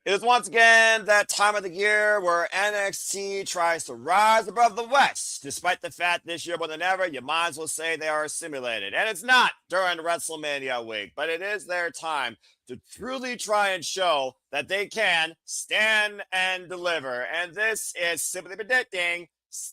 It is once again that time of the year where NXT tries to rise above the West. Despite the fact this year more than ever, you might as well say they are simulated. And it's not during WrestleMania week, but it is their time to truly try and show that they can stand and deliver. And this is simply predicting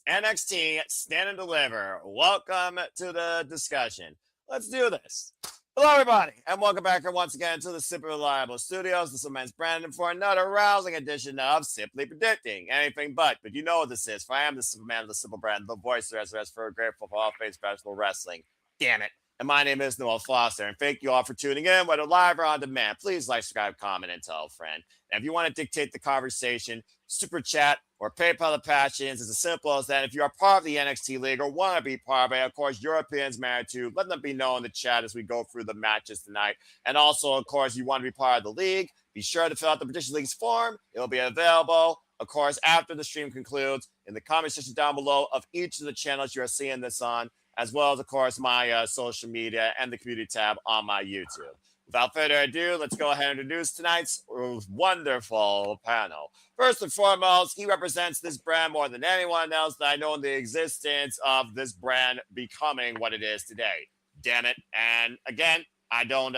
NXT Stand and Deliver. Welcome to the discussion. Let's do this. Hello, everybody, and welcome back once again to the Simply Reliable Studios. This is Men's Brandon for another rousing edition of Simply Predicting Anything But you know what this is. For I am the Simple Man of the Simple Brand, the voice of the for a grateful for all things professional wrestling. Damn it. And my name is Noel Foster, and thank you all for tuning in, whether live or on demand. Please like, subscribe, comment, and tell a friend. And if you want to dictate the conversation, super chat or PayPal the passions is as simple as that. If you are part of the NXT League or want to be part of it, of course, your opinions matter too. Let them be known in the chat as we go through the matches tonight. And also, of course, you want to be part of the league, be sure to fill out the Petition League's form. It will be available, of course, after the stream concludes in the comment section down below of each of the channels you are seeing this on, as well as, of course, my social media and the community tab on my YouTube. Without further ado, let's go ahead and introduce tonight's wonderful panel. First and foremost, he represents this brand more than anyone else that I know in the existence of this brand becoming what it is today. Damn it. And again, I don't,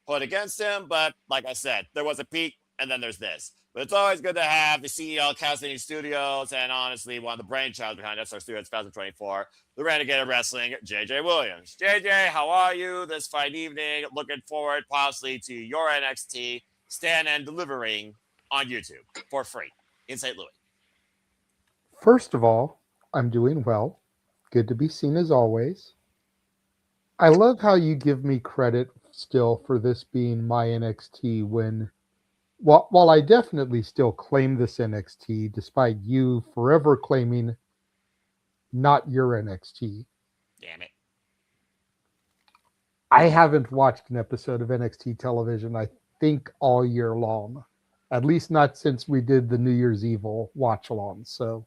put against him, but like I said, there was a peak and then there's this. But it's always good to have the CEO of Casting Studios and honestly one of the brainchilds behind SR Studios 2024, the Renegade of Wrestling, JJ Williams. JJ, how are you this fight evening? Looking forward possibly to your NXT Stand and Delivering on YouTube for free in St. Louis. First of all, I'm doing well. Good to be seen as always. I love how you give me credit still for this being my NXT when, while I definitely still claim this NXT, despite you forever claiming not your NXT. Damn it. I haven't watched an episode of NXT television, I think, all year long. At least not since we did the New Year's Evil watch-along. So,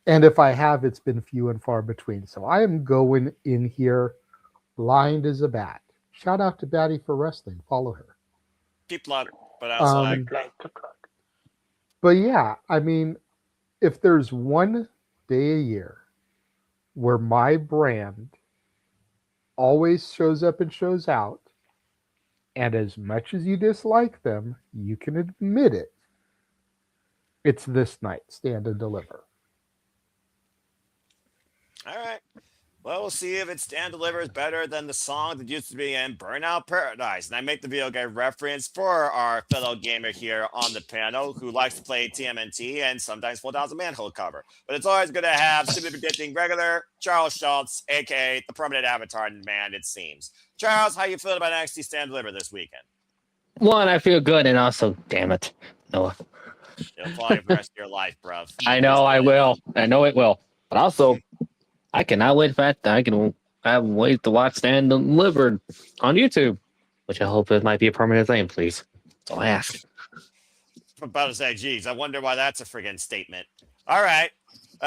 And if I have, it's been few and far between. So I am going in here blind as a bat. Shout out to Batty for wrestling. Follow her. Keep plug, but also I agree. But yeah, I mean, if there's one day a year where my brand always shows up and shows out, and as much as you dislike them, you can admit it, it's this night, Stand and Deliver. All right. Well, we'll see if it's Stand Deliver is better than the song that used to be in Burnout Paradise. And I make the video game reference for our fellow gamer here on the panel who likes to play TMNT and sometimes 4,000 Manhole cover. But it's always good to have Simply Predicting regular Charles Schultz, a.k.a. the permanent avatar man, it seems. Charles, how you feeling about NXT Stand Deliver this weekend? One, I feel good, and also, damn it, Noah. It'll follow you for the rest of your life, bro. I know I will. I know it will. But also, I cannot wait for that. I can wait to watch Stand Delivered on YouTube, which I hope it might be a permanent thing, please. That's all I ask. I'm about to say, geez, I wonder why that's a friggin' statement. All right.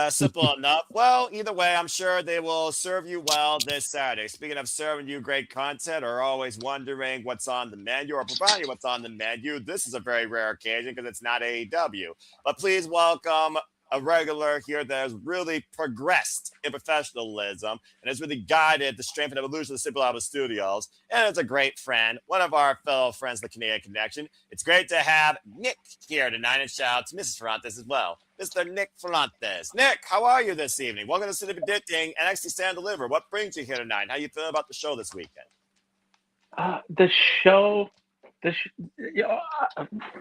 Simple enough. Well, either way, I'm sure they will serve you well this Saturday. Speaking of serving you great content or always wondering what's on the menu or providing you what's on the menu, this is a very rare occasion because it's not AEW. But please welcome a regular here that has really progressed in professionalism and has really guided the strength and evolution of the Simple Album Studios. And it's a great friend, one of our fellow friends, the Canadian Connection. It's great to have Nick here tonight, and shout out to Mrs. Ferrantes as well. Mr. Nick Ferrantes. Nick, how are you this evening? Welcome to Simply Predicting NXT Stand Deliver. What brings you here tonight? How you feeling about the show this weekend?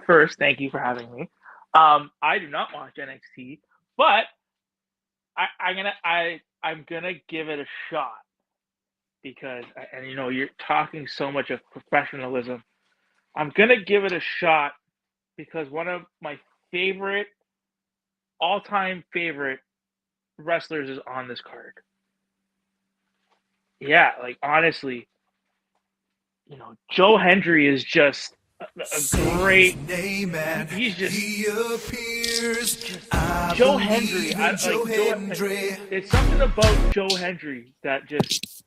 First, thank you for having me. I do not watch NXT, but I'm gonna give it a shot because, and you know, you're talking so much of professionalism. I'm gonna give it a shot because one of my all-time favorite wrestlers is on this card. Yeah, like honestly, you know, Joe Hendry is just a great name, and he's just he appears. Joe Hendry. It's something about Joe Hendry that just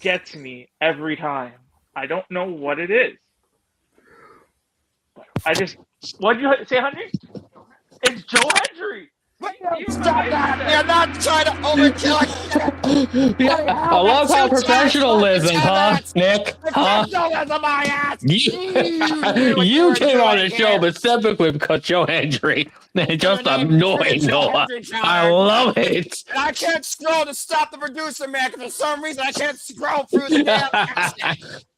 gets me every time. I don't know what it is. What'd you say, Hendry? It's Joe Hendry. Stop that! You're not trying to overkill. Yeah, I love how professionalism, huh, Nick? Huh? Professionalism, my ass. You came on the show specifically because Joe Hendry just annoying Noah. I love it. And I can't scroll to stop the producer, man, because for some reason I can't scroll through the damn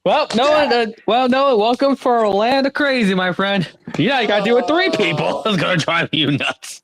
Well, Noah, welcome for a land of crazy, my friend. Yeah, you gotta deal with 3 people. It's gonna drive you nuts.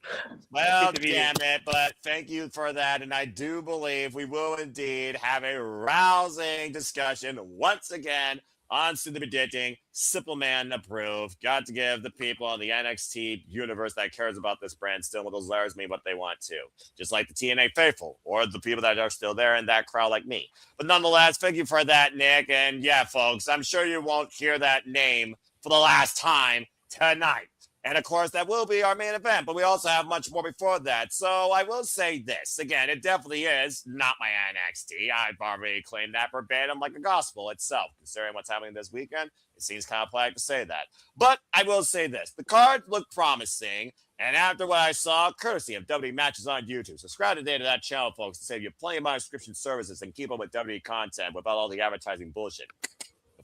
Well, damn it, but thank you for that. And I do believe we will indeed have a rousing discussion once again on To The Predicting, Simple Man approved. Got to give the people in the NXT universe that cares about this brand still what those layers mean what they want to. Just like the TNA faithful or the people that are still there in that crowd like me. But nonetheless, thank you for that, Nick. And yeah, folks, I'm sure you won't hear that name for the last time tonight. And of course, that will be our main event, but we also have much more before that. So I will say this again, it definitely is not my NXT. I've already claimed that verbatim like a gospel itself. Considering what's happening this weekend, it seems kind of polite to say that. But I will say this, the card looked promising. And after what I saw, courtesy of WWE Matches on YouTube, subscribe today to that channel, folks, to save you plenty of my subscription services and keep up with WWE content without all the advertising bullshit.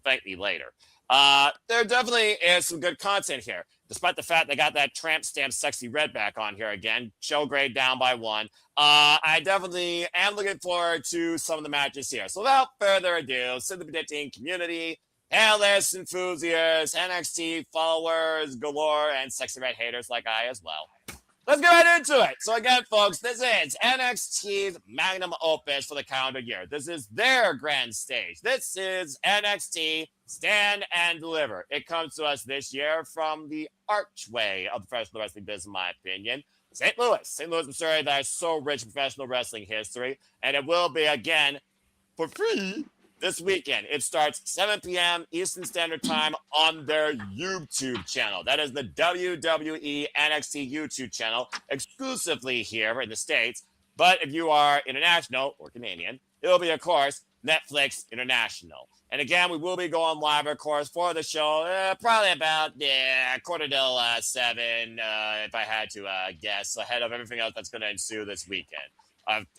Thank me later. There definitely is some good content here, despite the fact they got that tramp stamp sexy red back on here again. Show grade down by 1. I definitely am looking forward to some of the matches here. So without further ado, To The Predicting community, analysts, enthusiasts, NXT followers galore, and sexy red haters like I as well. Let's get right into it. So again, folks, this is NXT's magnum opus for the calendar year. This is their grand stage. This is NXT Stand and Deliver. It comes to us this year from the archway of the professional wrestling business, in my opinion. St. Louis, Missouri, that is so rich in professional wrestling history. And it will be, again, for free this weekend. It starts 7 p.m. Eastern Standard Time on their YouTube channel. That is the WWE NXT YouTube channel, exclusively here in the States. But if you are international or Canadian, it will be, of course, Netflix International. And again, we will be going live, of course, for the show, probably about 7:45, if I had to guess, ahead of everything else that's going to ensue this weekend.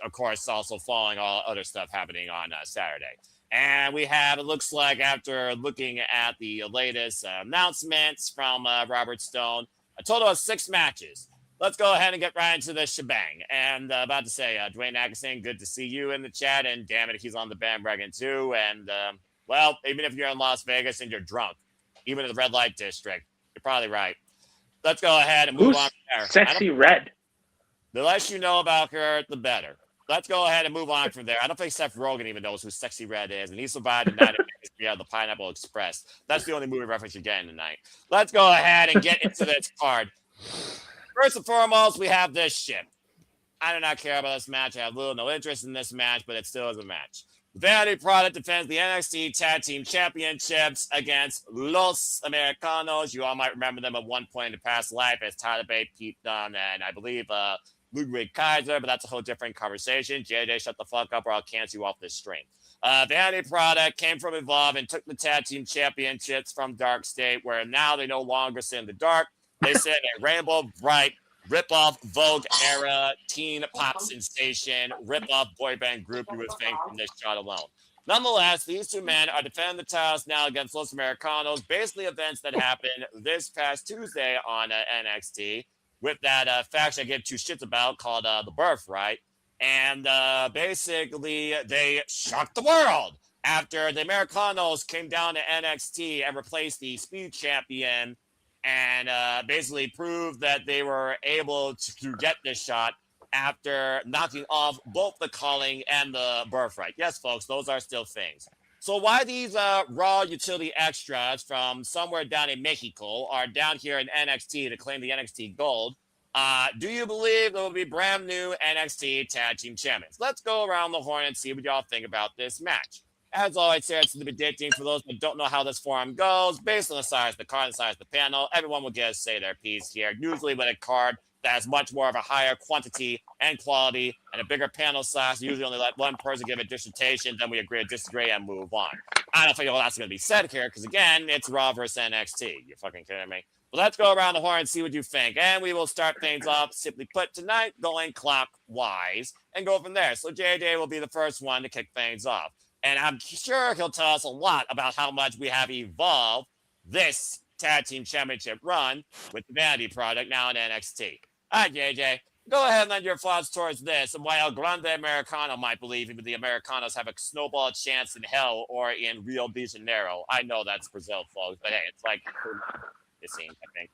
Of course, also following all other stuff happening on Saturday. And we have, it looks like, after looking at the latest announcements from Robert Stone, a total of 6 matches. Let's go ahead and get right into the shebang. And about to say, Dwayne Atkinson, good to see you in the chat. And damn it, he's on the bandwagon too. And, well, even if you're in Las Vegas and you're drunk, even in the red light district, you're probably right. Let's go ahead and move on from there. Sexy red. The less you know about her, the better. Let's go ahead and move on from there. I don't think Seth Rogen even knows who Sexy Red is, and he survived the night of the Pineapple Express. That's the only movie reference you're getting tonight. Let's go ahead and get into this card. First and foremost, we have this ship. I do not care about this match. I have little no interest in this match, but it still is a match. Vanity Product defends the NXT Tag Team Championships against Los Americanos. You all might remember them at one point in the past life as Tyler Bate, Pete Dunne, and I believe Ludwig Kaiser, but that's a whole different conversation. JJ, shut the fuck up or I'll cancel you off this stream. Vanity Product came from Evolve and took the Tag Team Championships from Dark State, where now they no longer sit in the dark. They sit a Rainbow Bright rip-off Vogue era teen pop sensation, rip-off boy band group you would think from this shot alone. Nonetheless, these two men are defending the titles now against Los Americanos, basically events that happened this past Tuesday on NXT with that faction I give 2 shits about called The Birthright. And basically, they shocked the world after the Americanos came down to NXT and replaced the Speed Champion and basically proved that they were able to get this shot after knocking off both the Calling and the Birthright. Yes, folks, those are still things. So why these Raw utility extras from somewhere down in Mexico are down here in NXT to claim the NXT Gold? Do you believe there will be brand new NXT Tag Team Champions? Let's go around the horn and see what y'all think about this match. As always, here it's the predicting. For those that don't know how this forum goes, based on the size of the card and the size of the panel, everyone will get to say their piece here. Usually with a card that has much more of a higher quantity and quality and a bigger panel size. Usually only let one person give a dissertation, then we agree to disagree and move on. I don't think all that's going to be said here because, again, it's Raw versus NXT. You fucking kidding me? But let's go around the horn and see what you think. And we will start things off, simply put, tonight going clockwise and go from there. So JJ will be the first one to kick things off. And I'm sure he'll tell us a lot about how much we have evolved this tag team championship run with the Vanity product now in NXT. All right, JJ, go ahead and lend your thoughts towards this and why El Grande Americano might believe even the Americanos have a snowball chance in hell or in Rio de Janeiro. I know that's Brazil, folks, but hey, it's like it seems, I think.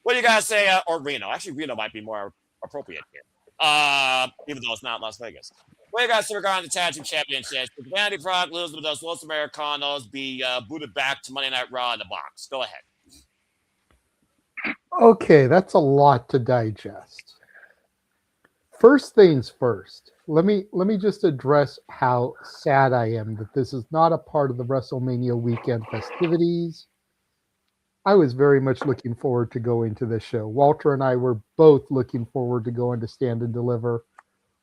What do you guys say? Or Reno? Actually, Reno might be more appropriate here, even though it's not Las Vegas. What do you guys say regarding the tag team championships? If Vanity product loses with those Los Americanos, be booted back to Monday Night Raw in the box. Go ahead. Okay, that's a lot to digest. First things first, let me just address how sad I am that this is not a part of the WrestleMania weekend festivities. I was very much looking forward to going to this show. Walter and I were both looking forward to going to Stand and Deliver.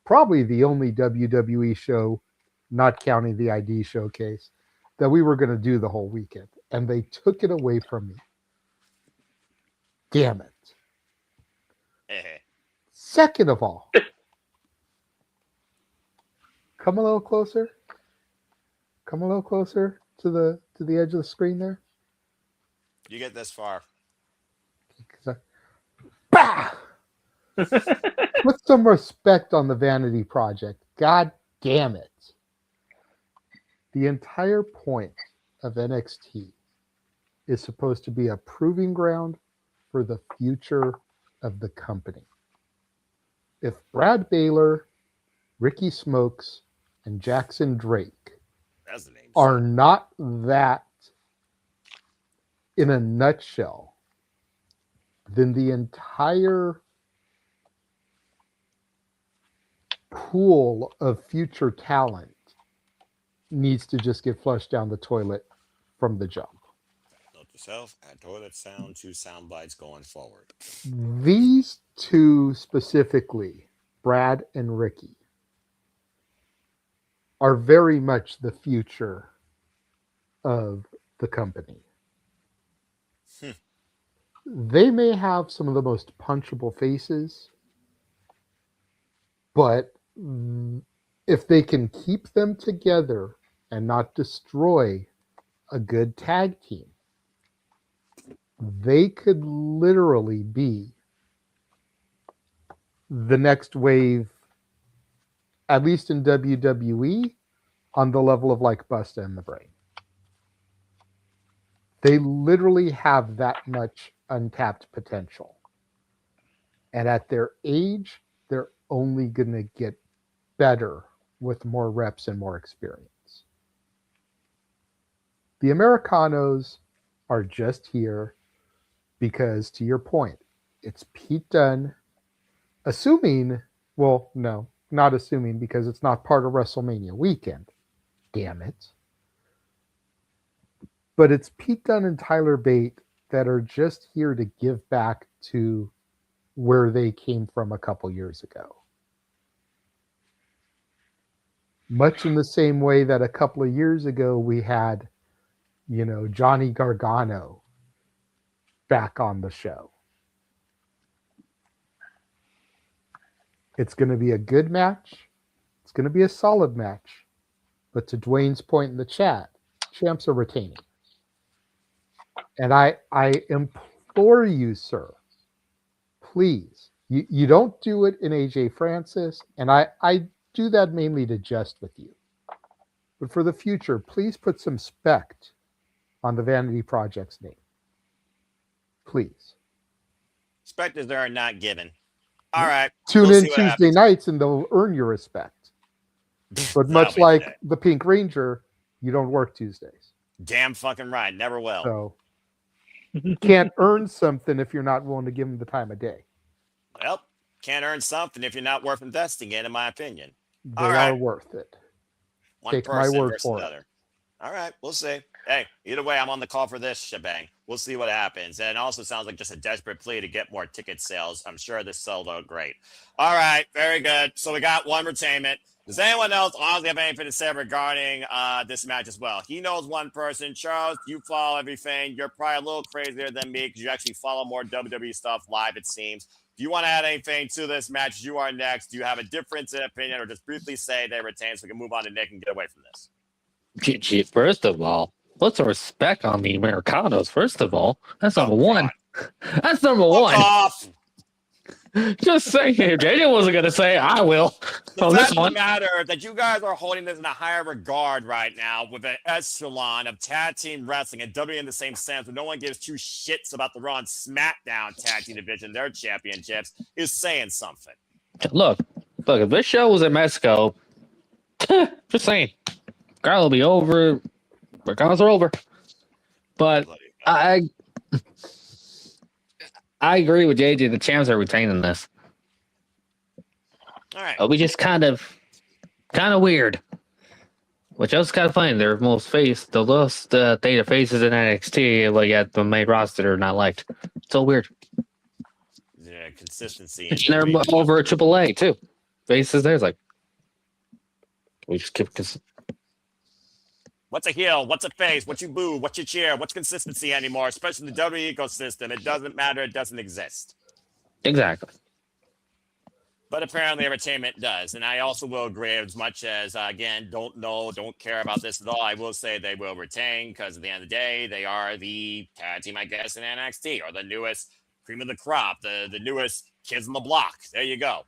Probably the only WWE show, not counting the ID showcase, that we were going to do the whole weekend. And they took it away from me. Damn it. Second of all, come a little closer. Come a little closer to the edge of the screen there. You get this far. Bah! Put some respect on the Vanity Project. God damn it. The entire point of NXT is supposed to be a proving ground for the future of the company. If Brad Baylor, Ricky Smokes, and Jackson Drake are not that in a nutshell, then the entire pool of future talent needs to just get flushed down the toilet from the jump. Note to self, add toilet sound to sound bites going forward. These two specifically, Brad and Ricky, are very much the future of the company. They may have some of the most punchable faces, but if they can keep them together and not destroy a good tag team, they could literally be the next wave, at least in WWE, on the level of like Busta and the Brain. They literally have that much untapped potential. And at their age, they're only going to get better with more reps and more experience. The Americanos are just here because, to your point, it's Pete Dunne, assuming, well, no, not assuming because it's not part of WrestleMania weekend. Damn it. But it's Pete Dunne and Tyler Bate that are just here to give back to where they came from a couple years ago. Much in the same way that a couple of years ago we had, Johnny Gargano back on the show. It's going to be a good match. It's going to be a solid match. But to Dwayne's point in the chat, champs are retaining. And I implore you, sir, please, you don't do it in AJ Francis, and I do that mainly to jest with you. But for the future, please put some respect on the Vanity Project's name. Please. Respect is there and not given. All right. Tune in Tuesday nights and they'll earn your respect. But much like the Pink Ranger, you don't work Tuesdays. Damn fucking right. Never will. So can't earn something if you're not willing to give them the time of day. Well, can't earn something if you're not worth investing in my opinion. They are worth it. One Take my word for it. All right, we'll see. Hey, either way, I'm on the call for this shebang. We'll see what happens. And it also sounds like just a desperate plea to get more ticket sales. I'm sure this sold out great. All right, very good. So we got one retainment. Does anyone else honestly have anything to say regarding this match as well? He knows one person. Charles, you follow everything. You're probably a little crazier than me because you actually follow more WWE stuff live, it seems. Do you want to add anything to this match? You are next. Do you have a difference in opinion or just briefly say they retain so we can move on to Nick and get away from this? First of all, put some respect on the Americanos. First of all, that's number one. That's number one. Off. Just saying, if JJ wasn't gonna say, I will. The fact of the matter that you guys are holding this in a higher regard right now with an echelon of tag team wrestling and WWE in the same sense, where no one gives two shits about the Raw and SmackDown tag team division, their championships, is saying something. Look, if this show was in Mexico, just saying, Gargano will be over. Americanos are over. But I agree with JJ. The champs are retaining this. All right. We just kind of weird. Which else is kind of funny. They're most the lowest data faces in NXT, like at the main roster, are not liked. So weird. Yeah, consistency. And they're over at AAA too. Faces there's like we just keep. What's a heel? What's a face? What you boo? What you cheer? What's consistency anymore? Especially in the WWE ecosystem. It doesn't matter. It doesn't exist. Exactly. But apparently entertainment does. And I also will agree, as much as, again, don't care about this at all. I will say they will retain because at the end of the day, they are the tag team, I guess, in NXT, or the newest cream of the crop, the newest kids on the block. There you go.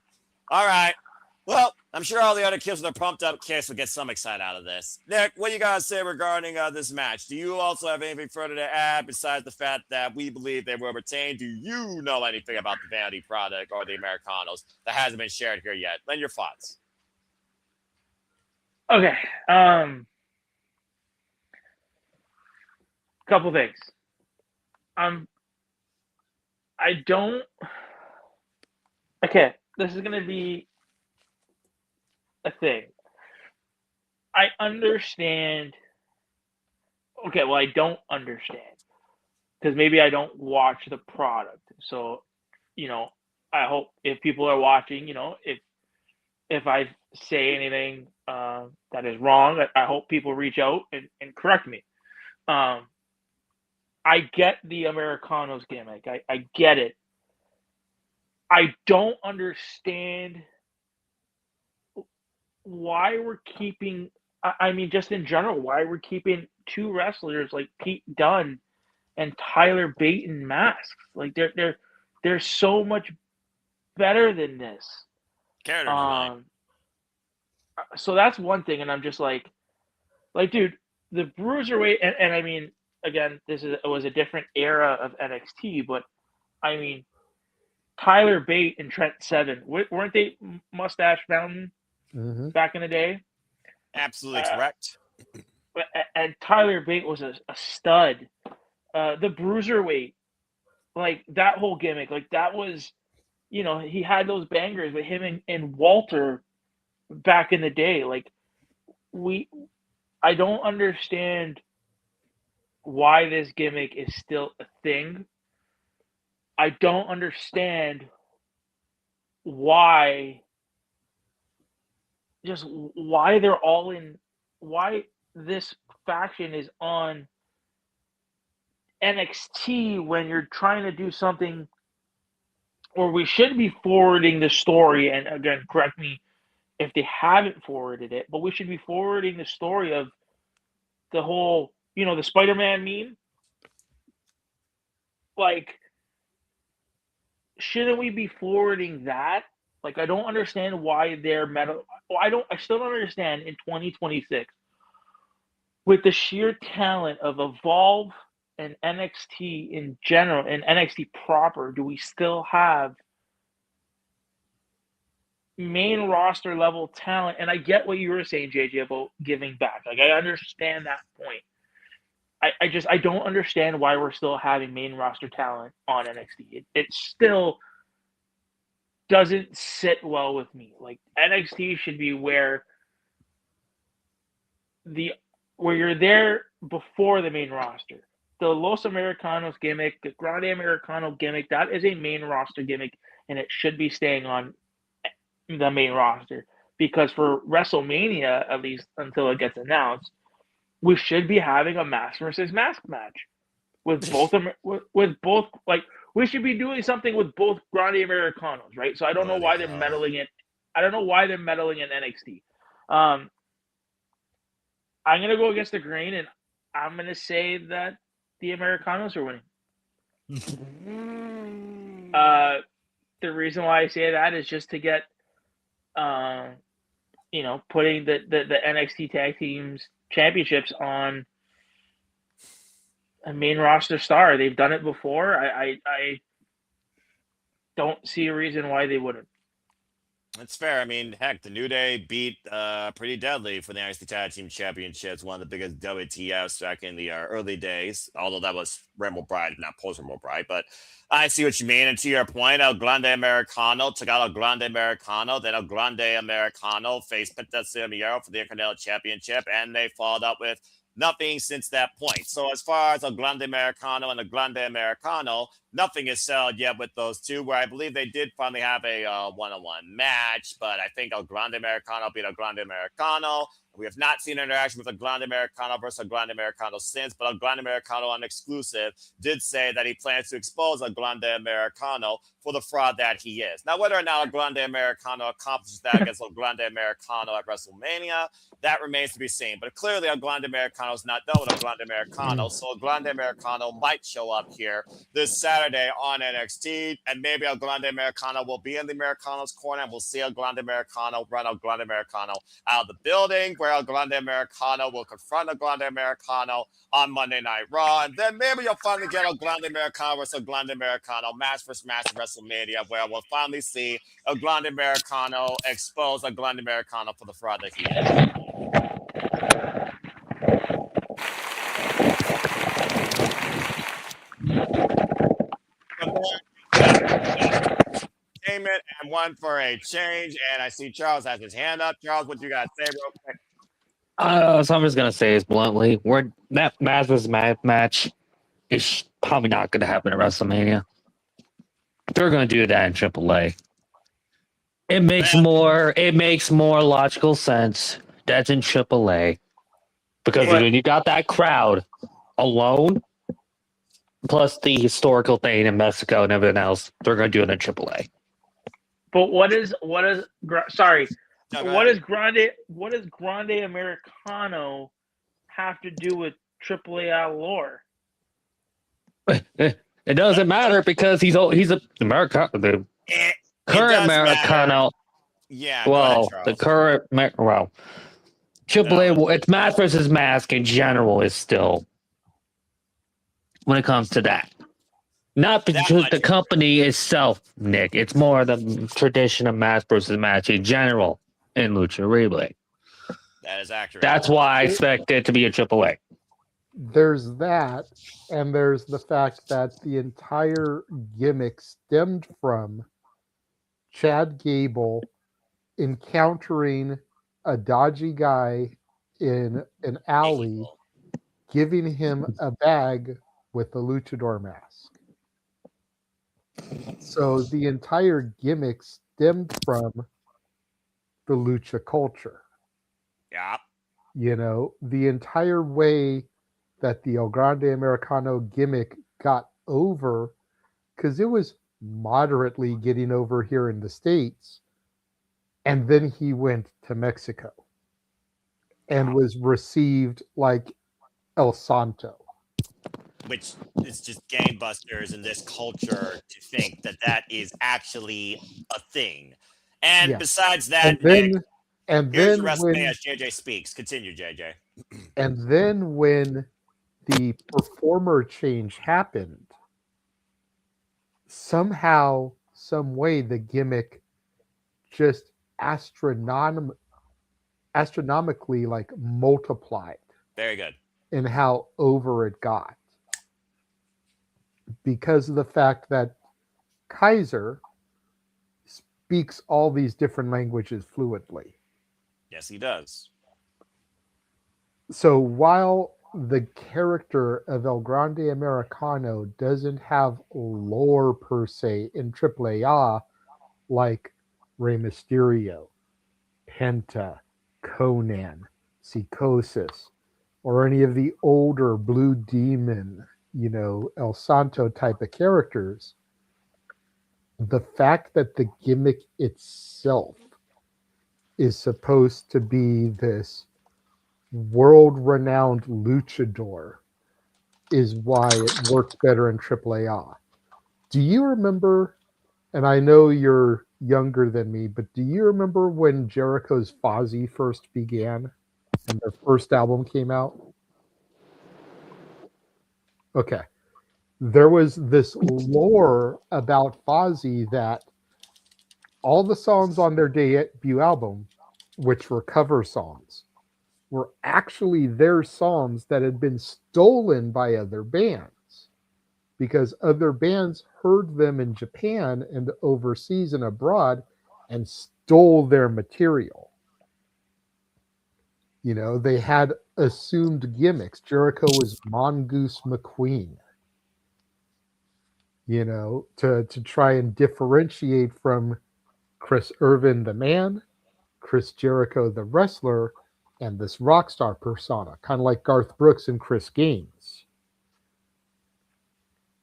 All right. Well, I'm sure all the other kids with their pumped up kids will get some excitement out of this. Nick, what do you guys say regarding this match? Do you also have anything further to add besides the fact that we believe they will retain? Do you know anything about the Vanity product or the Americanos that hasn't been shared here yet? Lend your thoughts. Okay. Couple things. Okay, this is going to be a thing. I understand. Okay, well, I don't understand because maybe I don't watch the product. So, I hope if people are watching, if I say anything that is wrong, I hope people reach out and correct me. I get the Americanos gimmick. I get it. I don't understand why we're keeping, just in general, why we're keeping two wrestlers like Pete Dunne and Tyler Bate in masks. Like they're so much better than this. So that's one thing, and I'm just like, dude, the Bruiserweight, and again, it was a different era of NXT, but Tyler Bate and Trent Seven, weren't they Mustache Mountain? Mm-hmm. Back in the day? Absolutely correct. And Tyler Bate was a stud. The Bruiserweight, like that whole gimmick, like that was, he had those bangers with him and Walter back in the day. Like I don't understand why this gimmick is still a thing. I don't understand why they're all in, why this faction is on NXT when you're trying to do something, or we should be forwarding the story, and again, correct me if they haven't forwarded it, but we should be forwarding the story of the whole, the Spider-Man meme. Like, shouldn't we be forwarding that? Like, I don't understand why they're metal. I still don't understand in 2026, with the sheer talent of Evolve and NXT in general, and NXT proper, do we still have main roster level talent? And I get what you were saying, JJ, about giving back. Like, I understand that point. I don't understand why we're still having main roster talent on NXT. It still doesn't sit well with me. Like, NXT should be where the where you're there before the main roster. The Los Americanos gimmick, the Grande Americano gimmick, that is a main roster gimmick, and it should be staying on the main roster. Because for WrestleMania, at least until it gets announced, we should be having a mask versus mask match with both like we should be doing something with both Grande Americanos, right? So I don't know why they're meddling in. I don't know why they're meddling in NXT. I'm gonna go against the grain, and I'm gonna say that the Americanos are winning. The reason why I say that is just to get, putting the NXT Tag Teams Championships on a main roster star. They've done it before. I don't see a reason why they wouldn't. That's fair. I mean, heck, the New Day beat Pretty Deadly for the NXT Tag Team Championships, one of the biggest WTFs back in the early days, although that was Rumble Bride, not post-Rumble Bride. But I see what you mean. And to your point, El Grande Americano took out El Grande Americano, then El Grande Americano faced Penta Miedo for the Intercontinental Championship, and they followed up with nothing since that point. So as far as El Grande Americano and El Grande Americano, nothing is settled yet with those two, where I believe they did finally have a one-on-one match, but I think El Grande Americano beat El Grande Americano. We have not seen an interaction with El Grande Americano versus El Grande Americano since, but El Grande Americano on exclusive did say that he plans to expose El Grande Americano for the fraud that he is. Now, whether or not El Grande Americano accomplishes that against El Grande Americano at WrestleMania, that remains to be seen. But clearly, El Grande Americano is not done with El Grande Americano, so El Grande Americano might show up here this Saturday on NXT, and maybe El Grande Americano will be in the Americanos corner, and we'll see El Grande Americano run El Grande Americano out of the building, where El Grande Americano will confront El Grande Americano on Monday Night Raw, and then maybe you'll finally get El Grande Americano versus El Grande Americano match versus match at WrestleMania, where we'll finally see El Grande Americano expose El Grande Americano for the fraud that he is. And one for a change, and I see Charles has his hand up. Charles, what you got to say real quick? So I'm just gonna say this bluntly: that match versus match is probably not gonna happen at WrestleMania. They're gonna do that in AAA. It makes more logical sense that's in AAA because when you got that crowd alone, plus the historical thing in Mexico and everything else, they're gonna do it in AAA. But what does Grande Americano have to do with AAA lore? It doesn't matter because he's a America. The current Americano. Yeah. Well, ahead, the current AAA. No. It's match versus mask in general is still when it comes to that. Not the company itself, Nick. It's more the tradition of match versus match in general in Lucha Libre. That is accurate. That's why I expect it to be a AAA. There's that, and there's the fact that the entire gimmick stemmed from Chad Gable encountering a dodgy guy in an alley, giving him a bag with a luchador mask. So the entire gimmick stemmed from the lucha culture. Yeah. You know, the entire way that the El Grande Americano gimmick got over, because it was moderately getting over here in the States, and then he went to Mexico and was received like El Santo. Which is just gangbusters in this culture to think that is actually a thing. And besides that, here's the resume as JJ speaks. Continue, JJ. And then when the performer change happened, somehow, some way, the gimmick just astronomically like multiplied. Very good. In how over it got. Because of the fact that Kaiser speaks all these different languages fluently. Yes, he does. So while the character of El Grande Americano doesn't have lore per se in AAA like Rey Mysterio, Penta, Conan, Psychosis, or any of the older Blue Demon, El Santo type of characters, the fact that the gimmick itself is supposed to be this world renowned luchador is why it works better in AAA. Do you remember, and I know you're younger than me, but do you remember when Jericho's Fozzy first began and their first album came out? Okay. There was this lore about Fozzy that all the songs on their debut album, which were cover songs, were actually their songs that had been stolen by other bands because other bands heard them in Japan and overseas and abroad and stole their material. They had assumed gimmicks. Jericho was Mongoose McQueen, to try and differentiate from Chris Irvin the man, Chris Jericho the wrestler, and this rock star persona, kind of like Garth Brooks and Chris Gaines.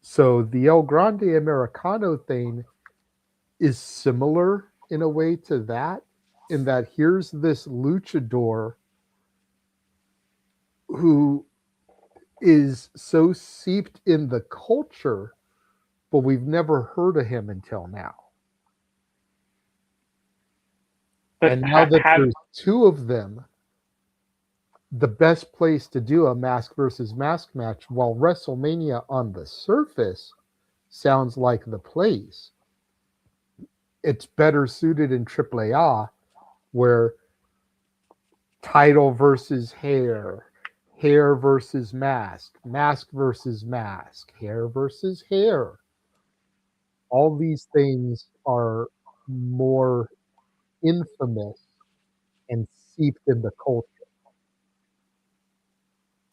So the El Grande Americano thing is similar in a way to that, in that here's this luchador who is so seeped in the culture, but we've never heard of him until now. But and now that there's two of them, the best place to do a mask versus mask match, while WrestleMania on the surface sounds like the place, it's better suited in AAA, where title versus hair, hair versus mask, mask versus mask, hair versus hair. All these things are more infamous and seeped in the culture.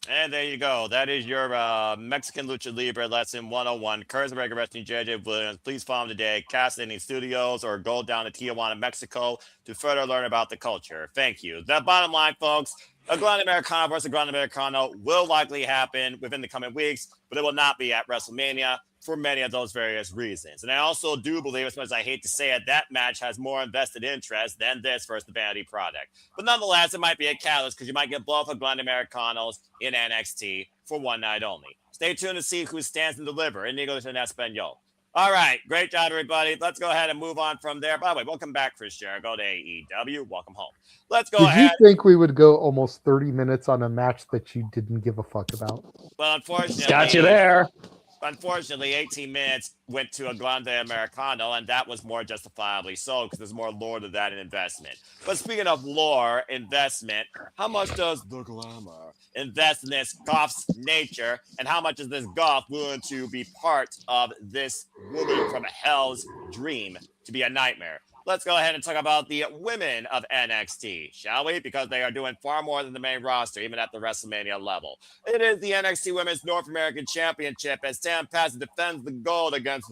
And there you go. That is your Mexican Lucha Libre Lesson 101. Curse of Regular Wrestling, JJ Williams. Please follow him today, Castlevania Studios, or go down to Tijuana, Mexico to further learn about the culture. Thank you. The bottom line, folks, a Grand Americano versus Grand Americano will likely happen within the coming weeks, but it will not be at WrestleMania for many of those various reasons. And I also do believe, as much as I hate to say it, that match has more invested interest than this versus the Vanity product. But nonetheless, it might be a catalyst because you might get both of Grand Americanos in NXT for one night only. Stay tuned to see who stands and deliver in English and Espanol. All right, great job, everybody. Let's go ahead and move on from there. By the way, welcome back, Chris Jericho to AEW. Welcome home. Let's go ahead. Did you think we would go almost 30 minutes on a match that you didn't give a fuck about? Well, unfortunately, got you there. Unfortunately, 18 minutes went to a Grande Americano, and that was more justifiably so because there's more lore to that in investment. But speaking of lore, investment, how much does the glamour invest in this golf's nature, and how much is this golf willing to be part of this woman from hell's dream to be a nightmare? Let's go ahead and talk about the women of NXT, shall we? Because they are doing far more than the main roster, even at the WrestleMania level. It is the NXT Women's North American Championship as Sam Paxley defends the gold against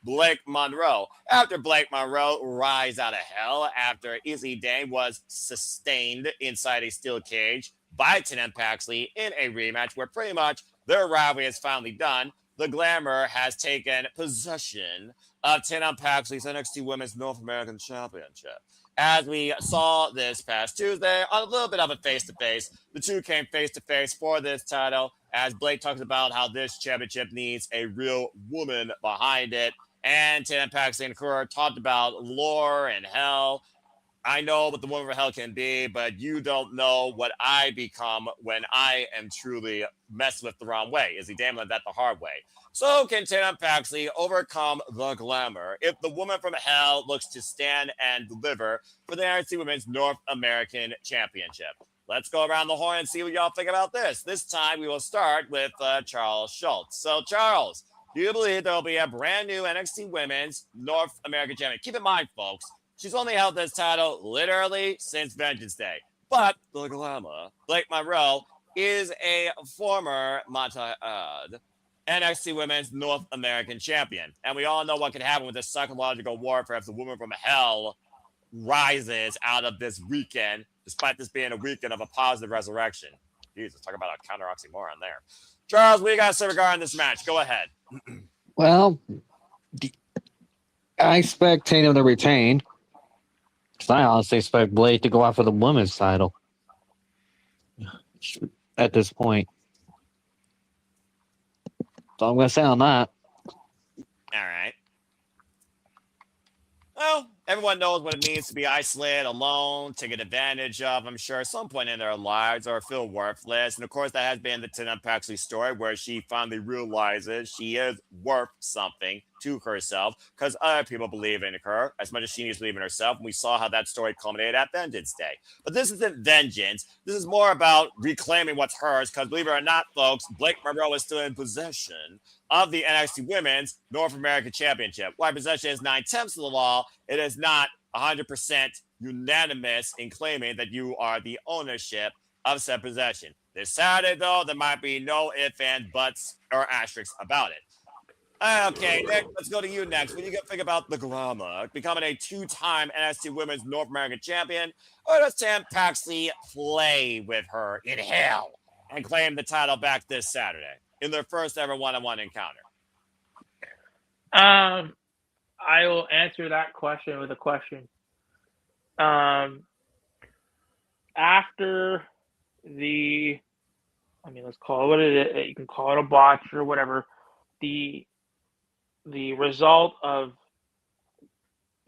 Blake Monroe. After Blake Monroe rise out of hell after Izzy Dane was sustained inside a steel cage by Tatum Paxley in a rematch where pretty much their rivalry is finally done, the glamour has taken possession of Tatum Paxley's NXT Women's North American Championship. As we saw this past Tuesday, on a little bit of a face-to-face, the two came face-to-face for this title, as Blake talks about how this championship needs a real woman behind it. And Tatum Paxley and Kura talked about lore and hell. I know what the woman from hell can be, but you don't know what I become when I am truly messed with the wrong way. Is he damn that the hard way? So can Tatum Paxley overcome the glamour if the woman from hell looks to stand and deliver for the NXT Women's North American Championship? Let's go around the horn and see what y'all think about this. This time we will start with Charles Schultz. So Charles, do you believe there will be a brand new NXT Women's North American Champion? Keep in mind, folks, she's only held this title literally since Vengeance Day. But the glamour, Blake Monroe, is a former NXT Women's North American Champion. And we all know what can happen with this psychological warfare if the woman from hell rises out of this weekend, despite this being a weekend of a positive resurrection. Jesus, talk about a counter oxymoron there. Charles, what do you got to say regarding this match? Go ahead. Well, I expect Tatum to retain. Because I honestly expect Blake to go out for the women's title at this point. So I'm going to say on that. All right. Well, everyone knows what it means to be isolated, alone, taken advantage of, I'm sure, at some point in their lives, or feel worthless. And of course, that has been the Tatum Paxley story, where she finally realizes she is worth something to herself because other people believe in her as much as she needs to believe in herself. And we saw how that story culminated at Vengeance Day. But this isn't vengeance. This is more about reclaiming what's hers because, believe it or not, folks, Blake Monroe is still in possession of the NXT Women's North American Championship. While possession is 9/10 of the law, it is not 100% unanimous in claiming that you are the ownership of said possession. This Saturday, though, there might be no ifs, and buts, or asterisks about it. Okay, Nick, let's go to you next. What do you think about the glamour becoming a two-time NXT Women's North American Champion, or does Tatum Paxley play with her in hell and claim the title back this Saturday in their first ever one-on-one encounter? I will answer that question with a question. After let's call it what it is. You can call it a botch or whatever. The result of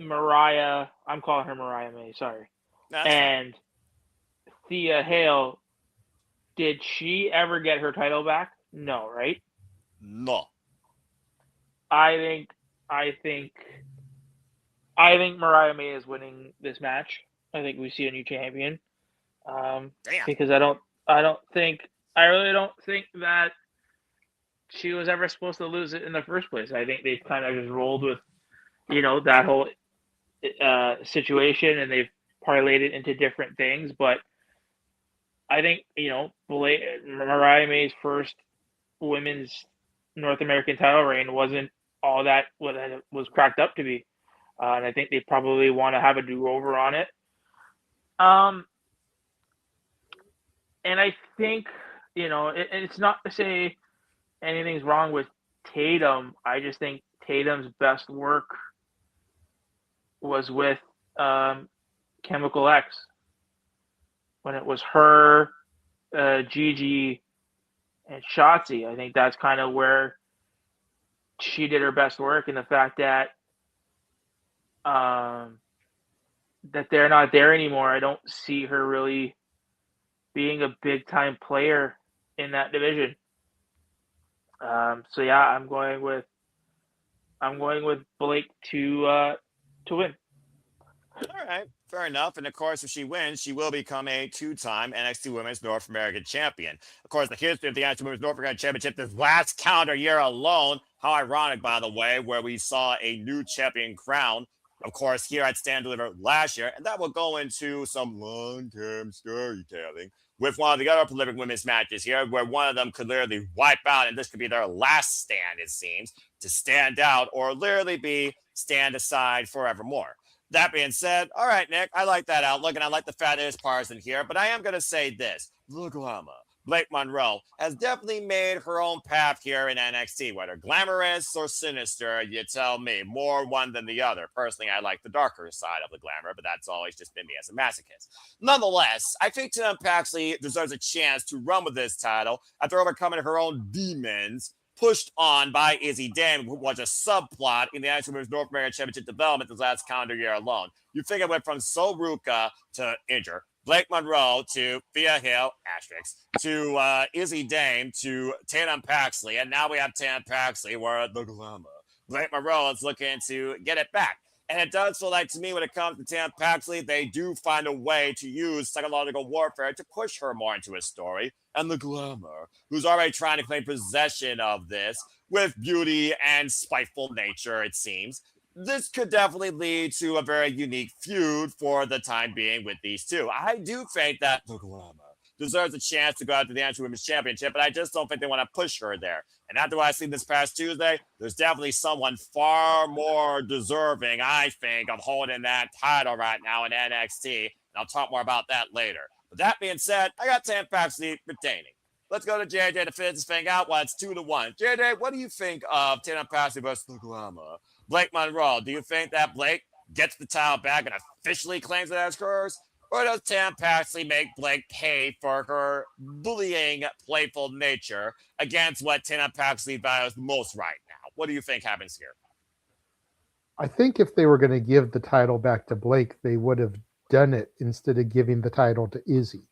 Mariah, I'm calling her Mariah May, sorry. And Thea Hale, did she ever get her title back? No, right? No. I think Mariah May is winning this match. I think we see a new champion. Because I really don't think that she was ever supposed to lose it in the first place. I think they've kind of just rolled with, that whole situation, and they've parlayed it into different things. But I think, Mariah May's first women's North American title reign wasn't all that what it was cracked up to be. And I think they probably want to have a do-over on it. And I think, it's not to say anything's wrong with Tatum. I just think Tatum's best work was with Chemical X. When it was her, Gigi, and Shotzi. I think that's kind of where she did her best work, and the fact that that they're not there anymore, I don't see her really being a big time player in that division. So yeah, I'm going with Blake to win. All right, fair enough. And of course, if she wins, she will become a two-time NXT Women's North American Champion. Of course, the history of the NXT Women's North American Championship this last calendar year alone, how ironic, by the way, where we saw a new champion crown, of course, here at Stand Deliver last year, and that will go into some long-term storytelling with one of the other prolific women's matches here, where one of them could literally wipe out, and this could be their last stand, it seems, to stand out or literally be stand aside forevermore. That being said, all right, Nick, I like that outlook, and I like the fact that it's partisan here, but I am going to say this. The glamour, Blake Monroe, has definitely made her own path here in NXT, whether glamorous or sinister, you tell me. More one than the other. Personally, I like the darker side of the glamour, but that's always just been me as a masochist. Nonetheless, I think Tatum Paxley deserves a chance to run with this title after overcoming her own demons, pushed on by Izzy Dame, who was a subplot in the NXT Women's North American Championship development this last calendar year alone. You think it went from Ruca to Injure, Blake Monroe to Thea Hale, asterisks, to Izzy Dame to Tatum Paxley, and now we have Tatum Paxley, where the glamour. Blake Monroe is looking to get it back. And it does feel like, to me, when it comes to Tatum Paxley, they do find a way to use psychological warfare to push her more into a story. And the glamour, who's already trying to claim possession of this with beauty and spiteful nature, it seems. this could definitely lead to a very unique feud for the time being with these two. I do think that Oklahoma deserves a chance to go out to the NXT Women's Championship, but I just don't think they want to push her there. And after what I seen this past Tuesday, there's definitely someone far more deserving, I think, of holding that title right now in NXT. And I'll talk more about that later. But that being said, I got Tam Paxley retaining. Let's go to JJ to finish this thing out while it's 2-1. JJ, what do you think of Tatum Paxley versus Oklahoma? Blake Monroe, do you think that Blake gets the title back and officially claims it as hers? Or does Tam Paxley make Blake pay for her bullying, playful nature against what Tam Paxley values most right now? What do you think happens here? I think if they were going to give the title back to Blake, they would have done it instead of giving the title to Izzy.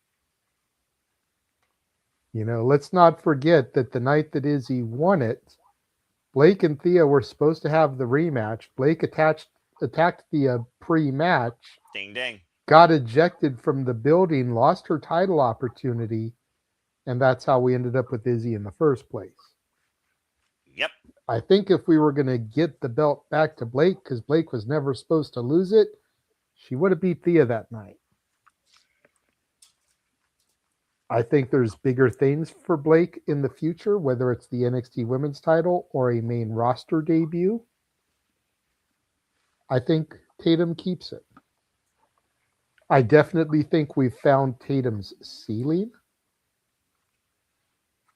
You know, let's not forget that the night that Izzy won it, Blake and Thea were supposed to have the rematch. Blake attacked Thea pre-match. Ding, ding. Got ejected from the building, lost her title opportunity, and that's how we ended up with Izzy in the first place. Yep. I think if we were going to get the belt back to Blake, because Blake was never supposed to lose it, she would have beat Thea that night. I think there's bigger things for Blake in the future, whether it's the NXT Women's title or a main roster debut. I think Tatum keeps it. I definitely think we've found Tatum's ceiling,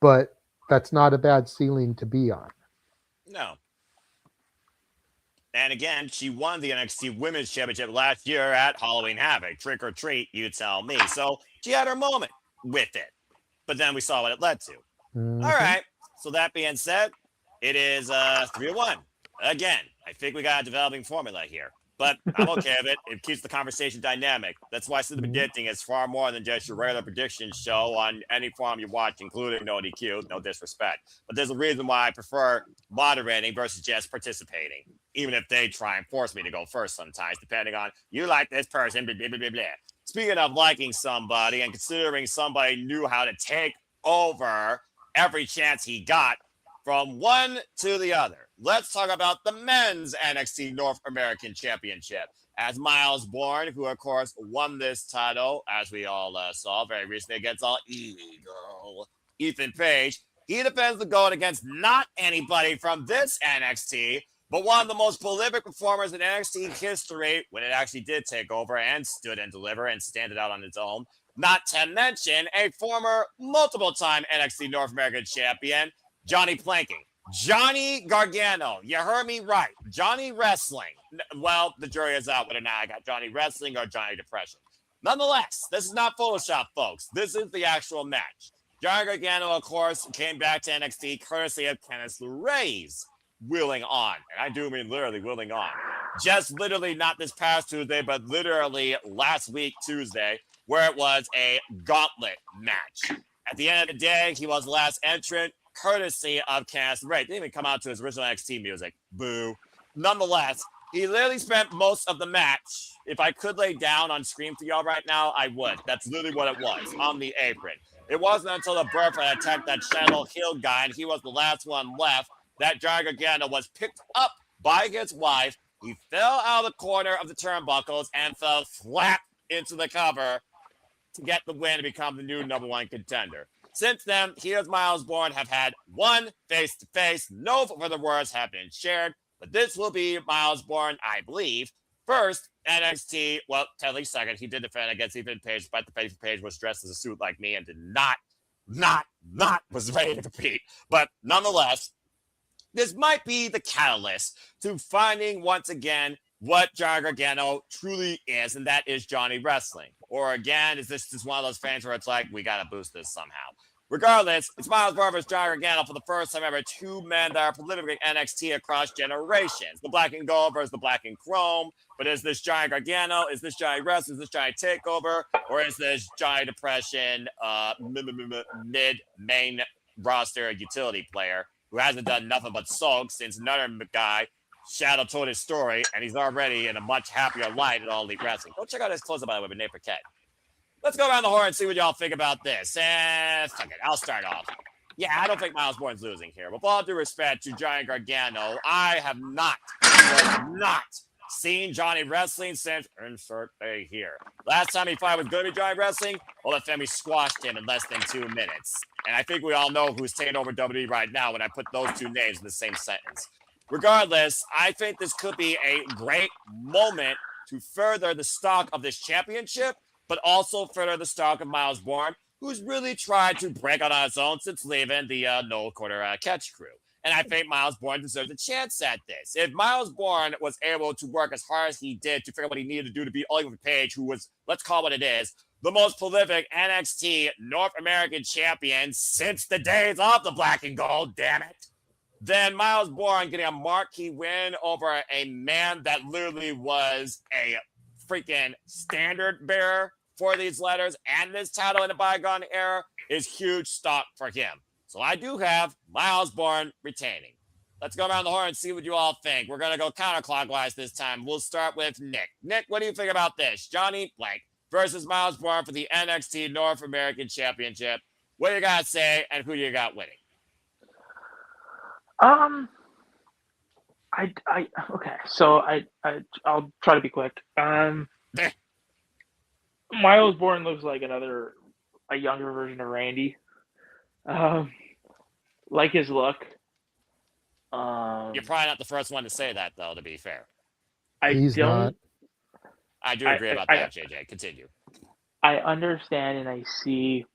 but that's not a bad ceiling to be on. No. And again, she won the NXT Women's Championship last year at Halloween Havoc. Trick or treat, you tell me. So she had her moment with it. But then we saw what it led to. Mm-hmm. All right. So that being said, it is 3-1. Again, I think we got a developing formula here. But I'm okay with it. It keeps the conversation dynamic. That's why the predicting is far more than just your regular prediction show on any forum you watch, including no DQ, no disrespect. But there's a reason why I prefer moderating versus just participating, even if they try and force me to go first sometimes, depending on you like this person, blah, blah, blah, blah, blah. Speaking of liking somebody and considering somebody knew how to take over every chance he got from one to the other, let's talk about the men's NXT North American Championship. As Myles Borne, who of course won this title, as we all saw very recently against all Eagle Ethan Page, he defends the gold against not anybody from this NXT, but one of the most prolific performers in NXT history when it actually did take over and stood and deliver and stand it out on its own. Not to mention a former multiple-time NXT North American champion, Johnny Planking. Johnny Gargano. You heard me right. Johnny Wrestling. Well, the jury is out whether or not I got Johnny Wrestling or Johnny Depression. Nonetheless, this is not Photoshop, folks. This is the actual match. Johnny Gargano, of course, came back to NXT courtesy of Kenneth LeRae's willing on. And I do mean literally willing on. Just literally not this past Tuesday, but literally last week, Tuesday, where it was a gauntlet match. At the end of the day, he was the last entrant, courtesy of Kenneth LeRae. Didn't even come out to his original NXT music. Boo. Nonetheless, he literally spent most of the match. If I could lay down on screen for y'all right now, I would. That's literally what it was, on the apron. It wasn't until the Burford attacked that Shadow Hill guy, and he was the last one left, that Johnny Gargano was picked up by his wife. He fell out of the corner of the turnbuckles and fell flat into the cover to get the win and become the new #1 contender. Since then, he and Myles Borne have had one face-to-face. No further words have been shared, but this will be Myles Borne, I believe, first NXT, well, technically second. He did defend against Ethan Page, despite the face Page was dressed as a suit like me and did not was ready to compete. But nonetheless, this might be the catalyst to finding once again what Johnny Gargano truly is, and that is Johnny Wrestling. Or again, is this just one of those fans where it's like, we got to boost this somehow? Regardless, it's Myles Borne versus Johnny Gargano for the first time ever. Two men that are prolific NXT across generations. The black and gold versus the black and chrome. But is this Johnny Gargano? Is this Johnny Wrestling? Is this Johnny Takeover? Or is this Johnny Depression mid-main roster utility player who hasn't done nothing but sulk since another guy, Shadow, told his story, and he's already in a much happier light at All Elite Wrestling. Go check out his close-up, by the way, with Nate Paquette. Let's go around the horn and see what y'all think about this. And fuck it, I'll start off. Yeah, I don't think Myles Borne's losing here. With all due respect to Johnny Gargano, I have not seen Johnny wrestling since insert A here. Last time he fought was going to be Johnny wrestling, well, the family squashed him in less than 2 minutes. And I think we all know who's taking over WWE right now when I put those two names in the same sentence. Regardless, I think this could be a great moment to further the stock of this championship, but also further the stock of Myles Borne, who's really tried to break out on his own since leaving the no quarter catch crew. And I think Myles Borne deserves a chance at this. If Myles Borne was able to work as hard as he did to figure out what he needed to do to beat Oliver Page, who was, let's call it what it is, the most prolific NXT North American champion since the days of the Black and Gold, damn it, then Myles Borne getting a marquee win over a man that literally was a freaking standard bearer for these letters and this title in the bygone era is huge stock for him. So I do have Myles Borne retaining. Let's go around the horn and see what you all think. We're going to go counterclockwise this time. We'll start with Nick. Nick, what do you think about this? Johnny Blank versus Myles Borne for the NXT North American Championship. What do you got to say, and who do you got winning? Okay, so I'll try to be quick. Myles Borne looks like a younger version of Randy. Like his look. You're probably not the first one to say that, though, to be fair. He's not. I do agree about that, JJ. Continue. I understand and I see,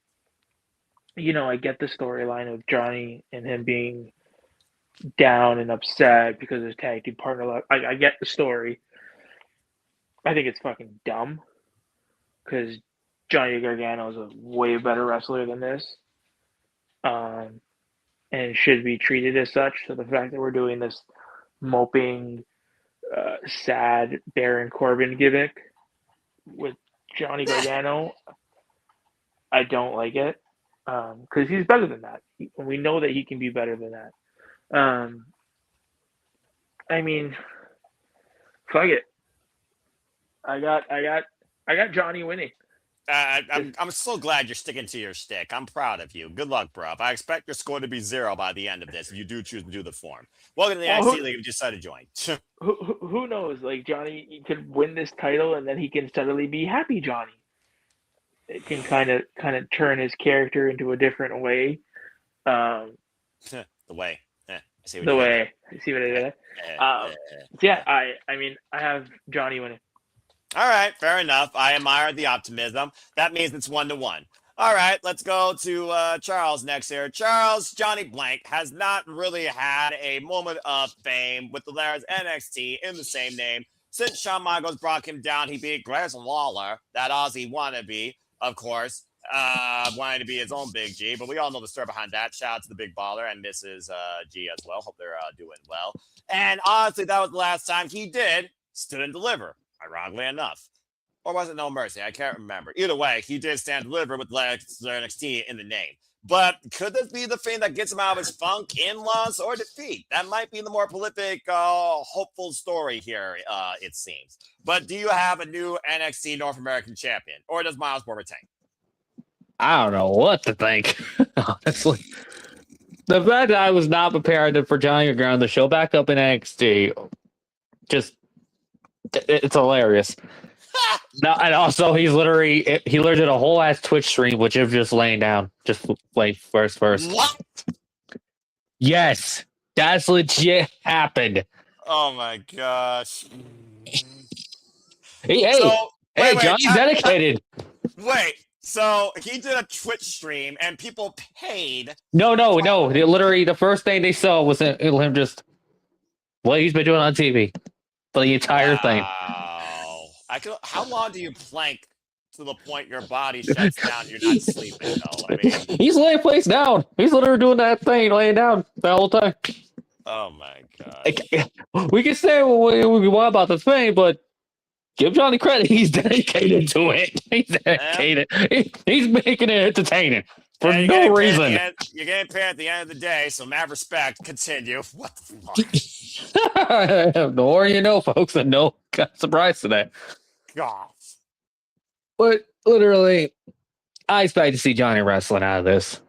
I get the storyline of Johnny and him being down and upset because his tag team partner left. I get the story. I think it's fucking dumb because Johnny Gargano is a way better wrestler than this. And should be treated as such. So the fact that we're doing this moping, sad Baron Corbin gimmick with Johnny Gargano, I don't like it because he's better than that. We know that he can be better than that. I mean, fuck it. I got Johnny winning. I'm so glad you're sticking to your stick. I'm proud of you. Good luck, bro. I expect your score to be 0 by the end of this if you do choose to do the form. Welcome to the NXT League if you decide to join. Who knows? Like, Johnny could win this title and then he can suddenly be happy Johnny. It can kind of turn his character into a different way. The way. I see what the you way. Did. See what I did? Yeah, I mean, I have Johnny winning. All right, fair enough. I admire the optimism. That means it's 1-1. All right, let's go to Charles next here. Charles, Johnny Blank has not really had a moment of fame with the letters NXT in the same name. Since Shawn Michaels brought him down, he beat Grayson Waller, that Aussie wannabe, of course, wanting to be his own Big G. But we all know the story behind that. Shout out to the Big Baller and Mrs. G as well. Hope they're doing well. And honestly, that was the last time he did stood and deliver. Ironically enough. Or was it No Mercy? I can't remember. Either way, he did stand deliver with NXT in the name. But could this be the thing that gets him out of his funk in loss or defeat? That might be the more prolific, hopeful story here, it seems. But do you have a new NXT North American champion? Or does Myles Borne retain? I don't know what to think, honestly. The fact that I was not prepared for Johnny Gargano to show back up in NXT, it's hilarious. No, and also he literally did a whole ass Twitch stream, which is just laying down, just like first. What? Yes, that's legit happened. Oh my gosh. Hey, Johnny's dedicated. Wait, so he did a Twitch stream and people paid? No. Literally, the first thing they saw was him just what he's been doing on TV for the entire thing. How long do you plank to the point your body shuts down? You're not sleeping, though. I mean, he's laying place down. He's literally doing that thing, laying down the whole time. Oh my god. We can say what we want about the thing, but give Johnny credit. He's dedicated to it. He's dedicated. He's making it entertaining for no reason. You're getting paid at the end of the day, so mad respect. Continue. What the fuck? The more you know, folks, and no surprise today. God. But literally, I expect to see Johnny wrestling out of this.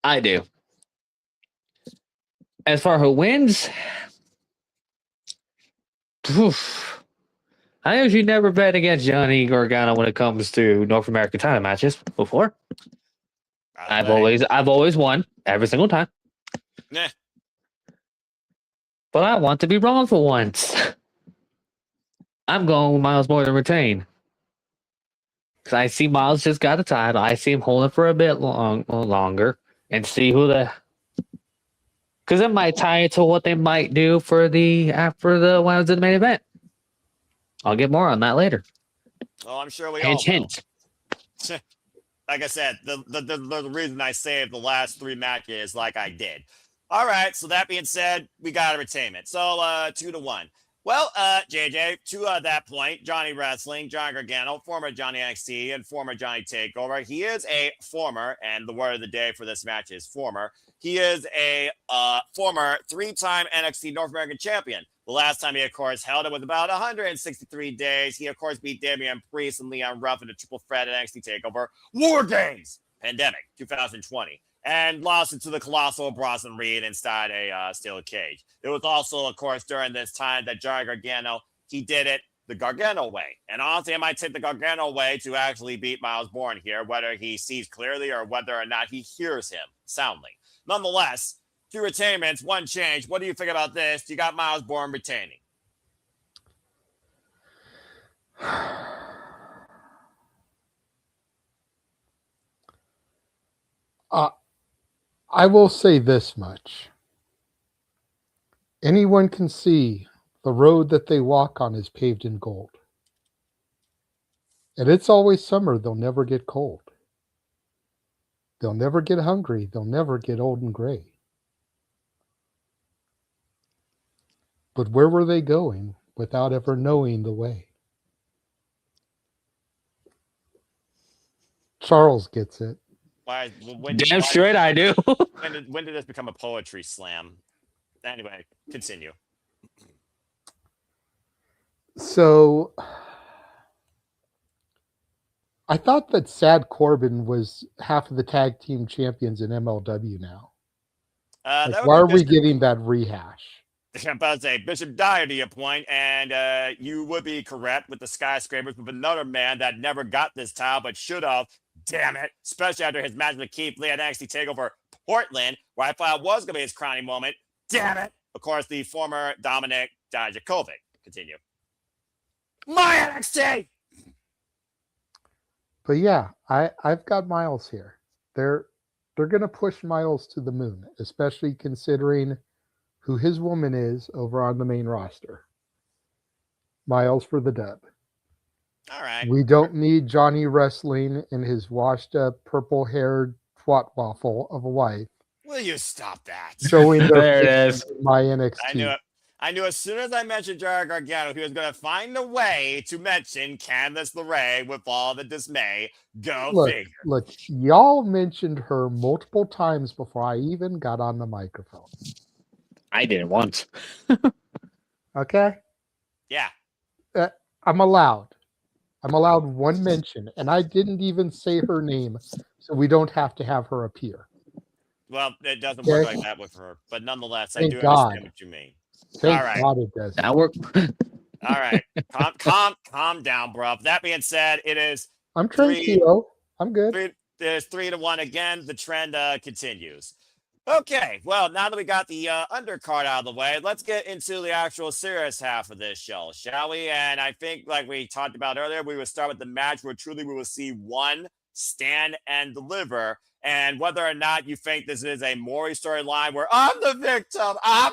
I do. As far who wins, I usually never bet against Johnny Gargano when it comes to North American title matches before. I've always won every single time. Nah. But I want to be wrong for once. I'm going with Myles more than retain. Because I see Myles just got a title. I see him holding for a bit longer and see who the. Because it might tie into what they might do for the after the women's in the main event. I'll get more on that later. Well, I'm sure we Hint, all will. hint. Like I said, the reason I saved the last 3 matches like I did. All right, so that being said, we got a retainment. So 2-1. Well, JJ, to that point, Johnny Wrestling, Johnny Gargano, former Johnny NXT and former Johnny Takeover. He is a former, and the word of the day for this match is former. He is a former 3-time NXT North American champion. The last time he, of course, held it was about 163 days. He, of course, beat Damian Priest and Leon Ruff in a triple threat at NXT TakeOver War Games Pandemic 2020 and lost it to the colossal Bronson Reed inside a steel cage. It was also, of course, during this time that Johnny Gargano, he did it the Gargano way. And honestly, I might take the Gargano way to actually beat Myles Borne here, whether he sees clearly or whether or not he hears him soundly. Nonetheless, 2 retainments, 1 change. What do you think about this? You got Myles Borne retaining. I will say this much. Anyone can see the road that they walk on is paved in gold. And it's always summer. They'll never get cold. They'll never get hungry. They'll never get old and gray. But where were they going without ever knowing the way? Charles gets it. Damn straight I do. When did this become a poetry slam? Anyway, continue. So I thought that Sad Corbin was half of the tag team champions in MLW now. Why are we getting that rehash? I'm about to say Bishop Dyer to your point, and you would be correct with the skyscrapers with another man that never got this title but should have. Damn it! Especially after his match with Keith Lee at NXT TakeOver Portland, where I thought it was going to be his crowning moment. Damn it! Of course, the former Dominic Dijakovic. Continue. My NXT. But yeah, I've got Myles here. They're going to push Myles to the moon, especially considering who his woman is over on the main roster. Myles for the dub. All right. We don't need Johnny Wrestling and his washed-up, purple-haired twat waffle of a wife. Will you stop that? Showing there it is. My NXT. I knew it. I knew as soon as I mentioned Johnny Gargano, he was going to find a way to mention Candice LeRae with all the dismay. Figure. Look, y'all mentioned her multiple times before I even got on the microphone. I didn't once. Okay? Yeah. I'm allowed 1 mention, and I didn't even say her name, so we don't have to have her appear. Well, it doesn't work like that with her, but nonetheless, I do God. understand what you mean. Thank All right. God it does. That worked. All right. Calm down, bro. That being said, it is I'm tranquilo. I'm good. There's 3-1 again. The trend continues. Okay, well, now that we got the undercard out of the way, let's get into the actual serious half of this show, shall we? And I think, like we talked about earlier, we will start with the match where truly we will see one stand and deliver. And whether or not you think this is a Maury storyline where I'm the victim, blah,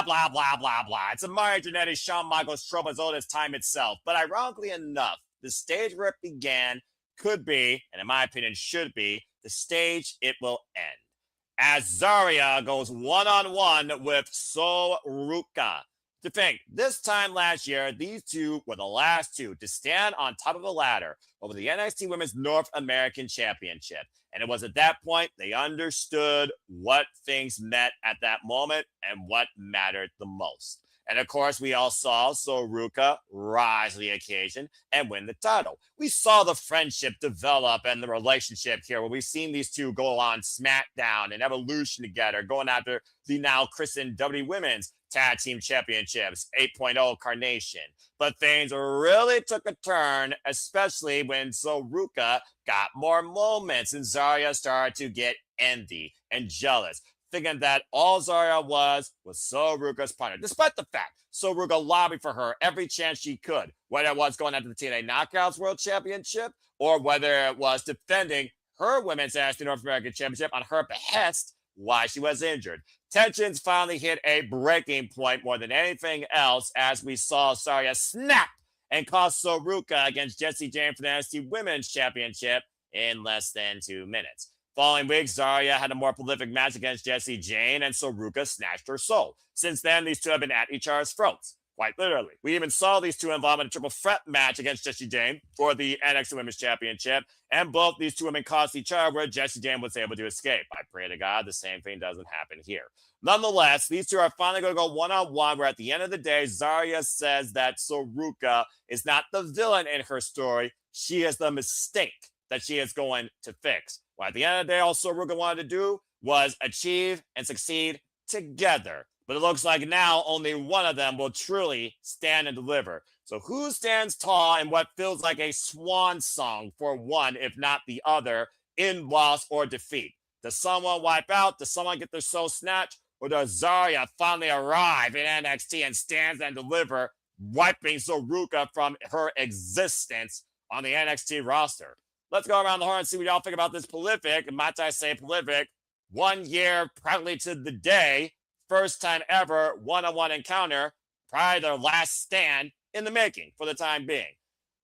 blah, blah, blah, blah. It's a Mario Jannetty, Shawn Michaels trope as old as time itself. But ironically enough, the stage where it began could be, and in my opinion should be, the stage it will end. As Zaria goes one-on-one with Ruca. To think, this time last year, these two were the last two to stand on top of a ladder over the NXT Women's North American Championship. And it was at that point they understood what things meant at that moment and what mattered the most. And of course, we all saw Ruca rise to the occasion and win the title. We saw the friendship develop and the relationship here, where we've seen these two go on SmackDown and Evolution together, going after the now christened WWE Women's Tag Team Championships 8.0 Carnation. But things really took a turn, especially when Ruca got more moments and Zaria started to get envy and jealous, thinking that all Zaria was Ruca's partner, despite the fact Ruca lobbied for her every chance she could, whether it was going after the TNA Knockouts World Championship or whether it was defending her Women's NXT North American Championship on her behest while she was injured. Tensions finally hit a breaking point more than anything else as we saw Zaria snap and cost Ruca against Jayne for the NXT Women's Championship in less than 2 minutes. Following week, Zaria had a more prolific match against Jayne, and Ruca snatched her soul. Since then, these two have been at each other's throats, quite literally. We even saw these two involved in a triple threat match against Jayne for the NXT Women's Championship, and both these two women cost each other where Jayne was able to escape. I pray to God the same thing doesn't happen here. Nonetheless, these two are finally going to go one-on-one, where at the end of the day, Zaria says that Ruca is not the villain in her story. She is the mistake that she is going to fix. Well, at the end of the day, all Ruca wanted to do was achieve and succeed together. But it looks like now only one of them will truly stand and deliver. So who stands tall in what feels like a swan song for one, if not the other, in loss or defeat? Does someone wipe out? Does someone get their soul snatched? Or does Zaria finally arrive in NXT and stands and deliver, wiping Ruca from her existence on the NXT roster? Let's go around the horn and see what y'all think about this prolific, and might I say prolific, 1 year practically to the day, first time ever one-on-one encounter, probably their last stand in the making for the time being.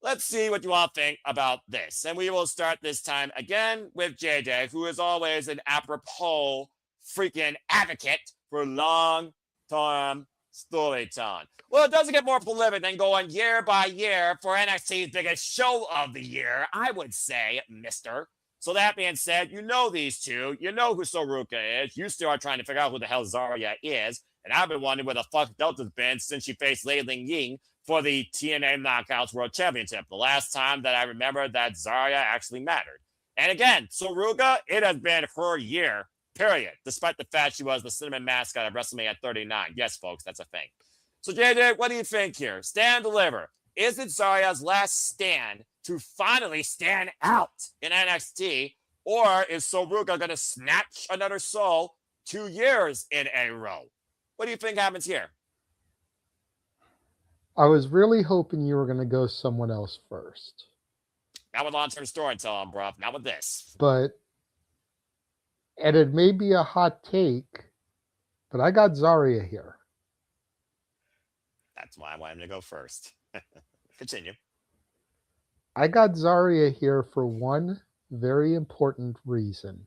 Let's see what you all think about this. And we will start this time again with JJ, who is always an apropos freaking advocate for long-term storytelling. Well, it doesn't get more prolific than going year by year for NXT's biggest show of the year, I would say, mister. So that being said, you know these two. You know who Ruca is. You still are trying to figure out who the hell Zaria is. And I've been wondering where the fuck Delta's been since she faced Lei Ling Ying for the TNA Knockouts World Championship. The last time that I remember that Zaria actually mattered. And again, Ruca, it has been her year, period. Despite the fact she was the cinnamon mascot of WrestleMania 39. Yes, folks, that's a thing. So, JJ, what do you think here? Stand deliver. Is it Zaria's last stand to finally stand out in NXT? Or is Ruca going to snatch another soul 2 years in a row? What do you think happens here? I was really hoping you were going to go someone else first. Not with long-term storytelling, bro. Not with this. And it may be a hot take, but I got Zaria here. That's why I want him to go first. Continue. I got Zaria here for one very important reason.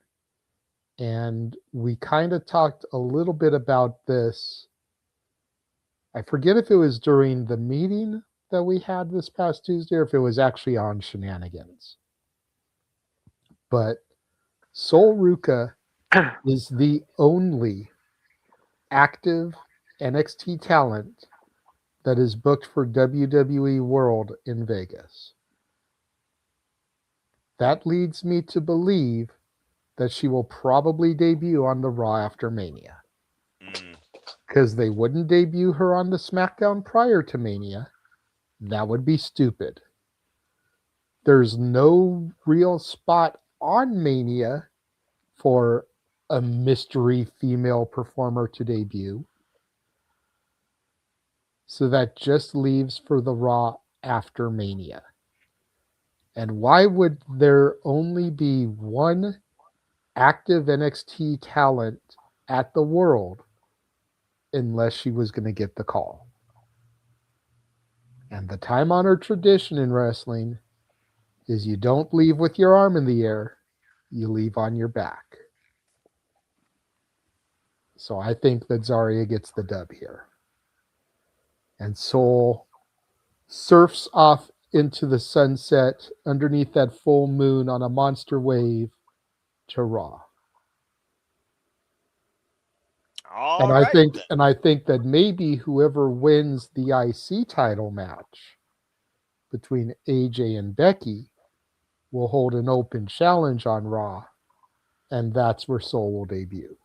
And we kind of talked a little bit about this. I forget if it was during the meeting that we had this past Tuesday or if it was actually on Shenanigans. But Ruca is the only active NXT talent that is booked for WWE World in Vegas. That leads me to believe that she will probably debut on the Raw after Mania. Because they wouldn't debut her on the SmackDown prior to Mania. That would be stupid. There's no real spot on Mania for a mystery female performer to debut. So that just leaves for the Raw after Mania. And why would there only be one active NXT talent at the World unless she was going to get the call? And the time-honored tradition in wrestling is you don't leave with your arm in the air, you leave on your back. So I think that Zaria gets the dub here. And Soul surfs off into the sunset underneath that full moon on a monster wave to Raw. All And right. I think that maybe whoever wins the IC title match between AJ and Becky will hold an open challenge on Raw, and that's where Soul will debut.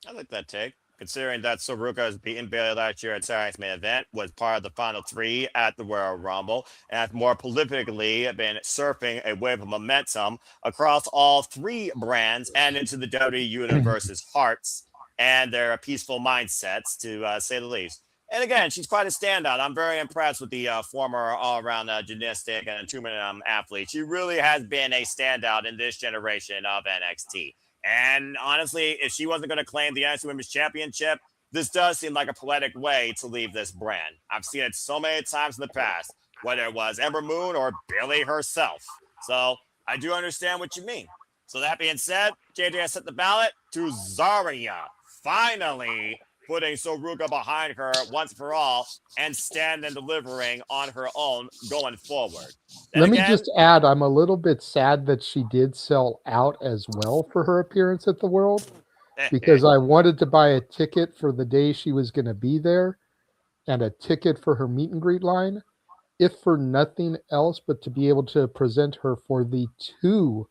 I like that take. Considering that Saruka has beaten Bailey last year at Saturday's main event, was part of the final three at the Royal Rumble, and has more politically been surfing a wave of momentum across all three brands and into the WWE Universe's hearts and their peaceful mindsets, to say the least. And again, she's quite a standout. I'm very impressed with the former all-around gymnastic and two-minute athlete. She really has been a standout in this generation of NXT. And honestly, if she wasn't going to claim the NXT Women's Championship, this does seem like a poetic way to leave this brand. I've seen it so many times in the past, whether it was Ember Moon or Billy herself. So I do understand what you mean. So that being said, JJ has set the ballot to Zaria, finally putting Soruka behind her once for all and stand and delivering on her own going forward. Then Let me again, just add, I'm a little bit sad that she did sell out as well for her appearance at the World, because I wanted to buy a ticket for the day she was going to be there and a ticket for her meet and greet line, if for nothing else but to be able to present her for the 2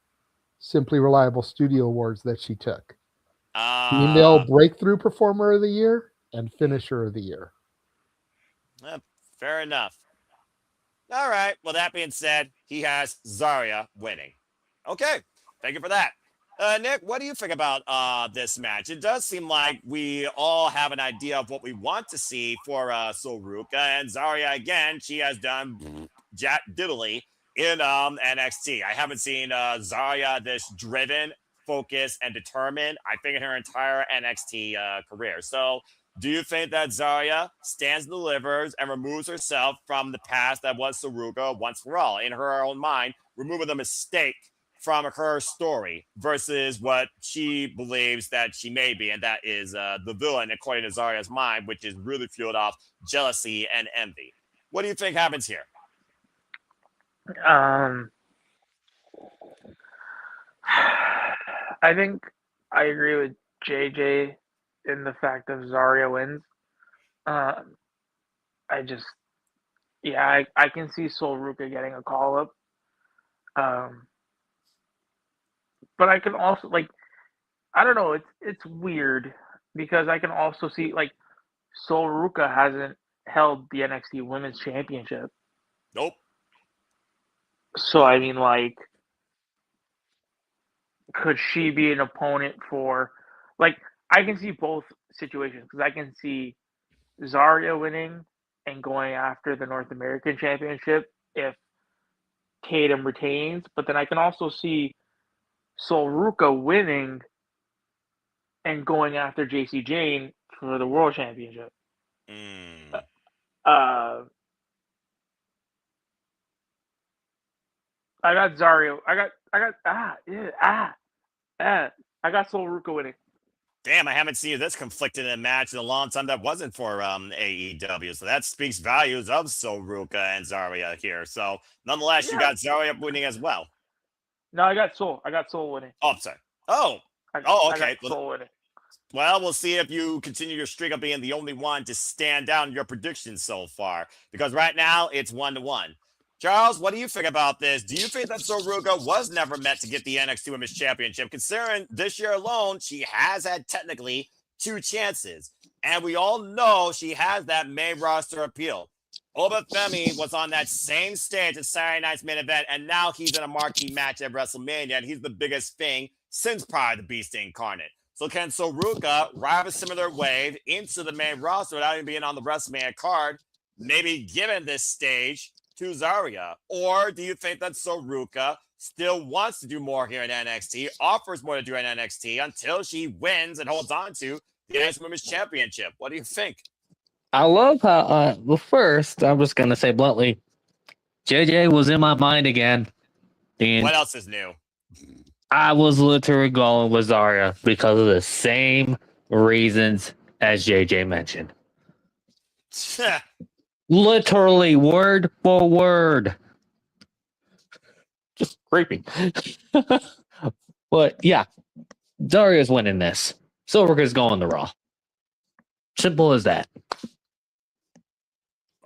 Simply Reliable Studio Awards that she took. Female Breakthrough Performer of the Year and Finisher of the Year. Fair enough. All right. Well, that being said, he has Zaria winning. Okay. Thank you for that. Nick, what do you think about this match? It does seem like we all have an idea of what we want to see for Soruka, and Zaria, again, she has done jack diddly in NXT. I haven't seen Zaria this driven, focused, and determined, I think, in her entire NXT career. So do you think that Zaria stands and delivers and removes herself from the past that was Saruka once for all, in her own mind, removing the mistake from her story versus what she believes that she may be, and that is the villain, according to Zaria's mind, which is really fueled off jealousy and envy? What do you think happens here? I think I agree with JJ in the fact that Zaria wins. I can see Sol Ruca getting a call up. But I can also, like, I don't know, it's weird because I can also see, like, Sol Ruca hasn't held the NXT Women's Championship. Nope. So I mean, like, could she be an opponent for, like, I can see both situations because I can see Zaria winning and going after the North American Championship if Tatum retains, but then I can also see Sol Ruca winning and going after Jayne for the World Championship. I got Zaria. I got Sol Ruca winning. Damn, I haven't seen this conflicted in a match in a long time that wasn't for AEW. So that speaks volumes of Sol Ruca and Zaria here. So nonetheless, you got Zaria winning as well. No, I got Sol. winning. Oh, I'm sorry. Okay. I got Sol winning. Well, we'll see if you continue your streak of being the only one to stand down your predictions so far. Because right now, it's 1-1. Charles, what do you think about this? Do you think that Soruka was never meant to get the NXT Women's Championship? Considering this year alone, she has had technically 2 chances. And we all know she has that main roster appeal. Obafemi was on that same stage at Saturday night's main event, and now he's in a marquee match at WrestleMania, and he's the biggest thing since prior to Beast Incarnate. So can Soruka ride a similar wave into the main roster without even being on the WrestleMania card, maybe given this stage to Zaria? Or do you think that Soruka still wants to do more here in NXT, offers more to do in NXT until she wins and holds on to the NXT Women's Championship? What do you think? I love how, well, first, I'm just going to say bluntly, JJ was in my mind again. And what else is new? I was literally going with Zaria because of the same reasons as JJ mentioned. Literally, word for word. Just creepy. But yeah, Zaria's winning this. So Ruca's going to Raw. Simple as that.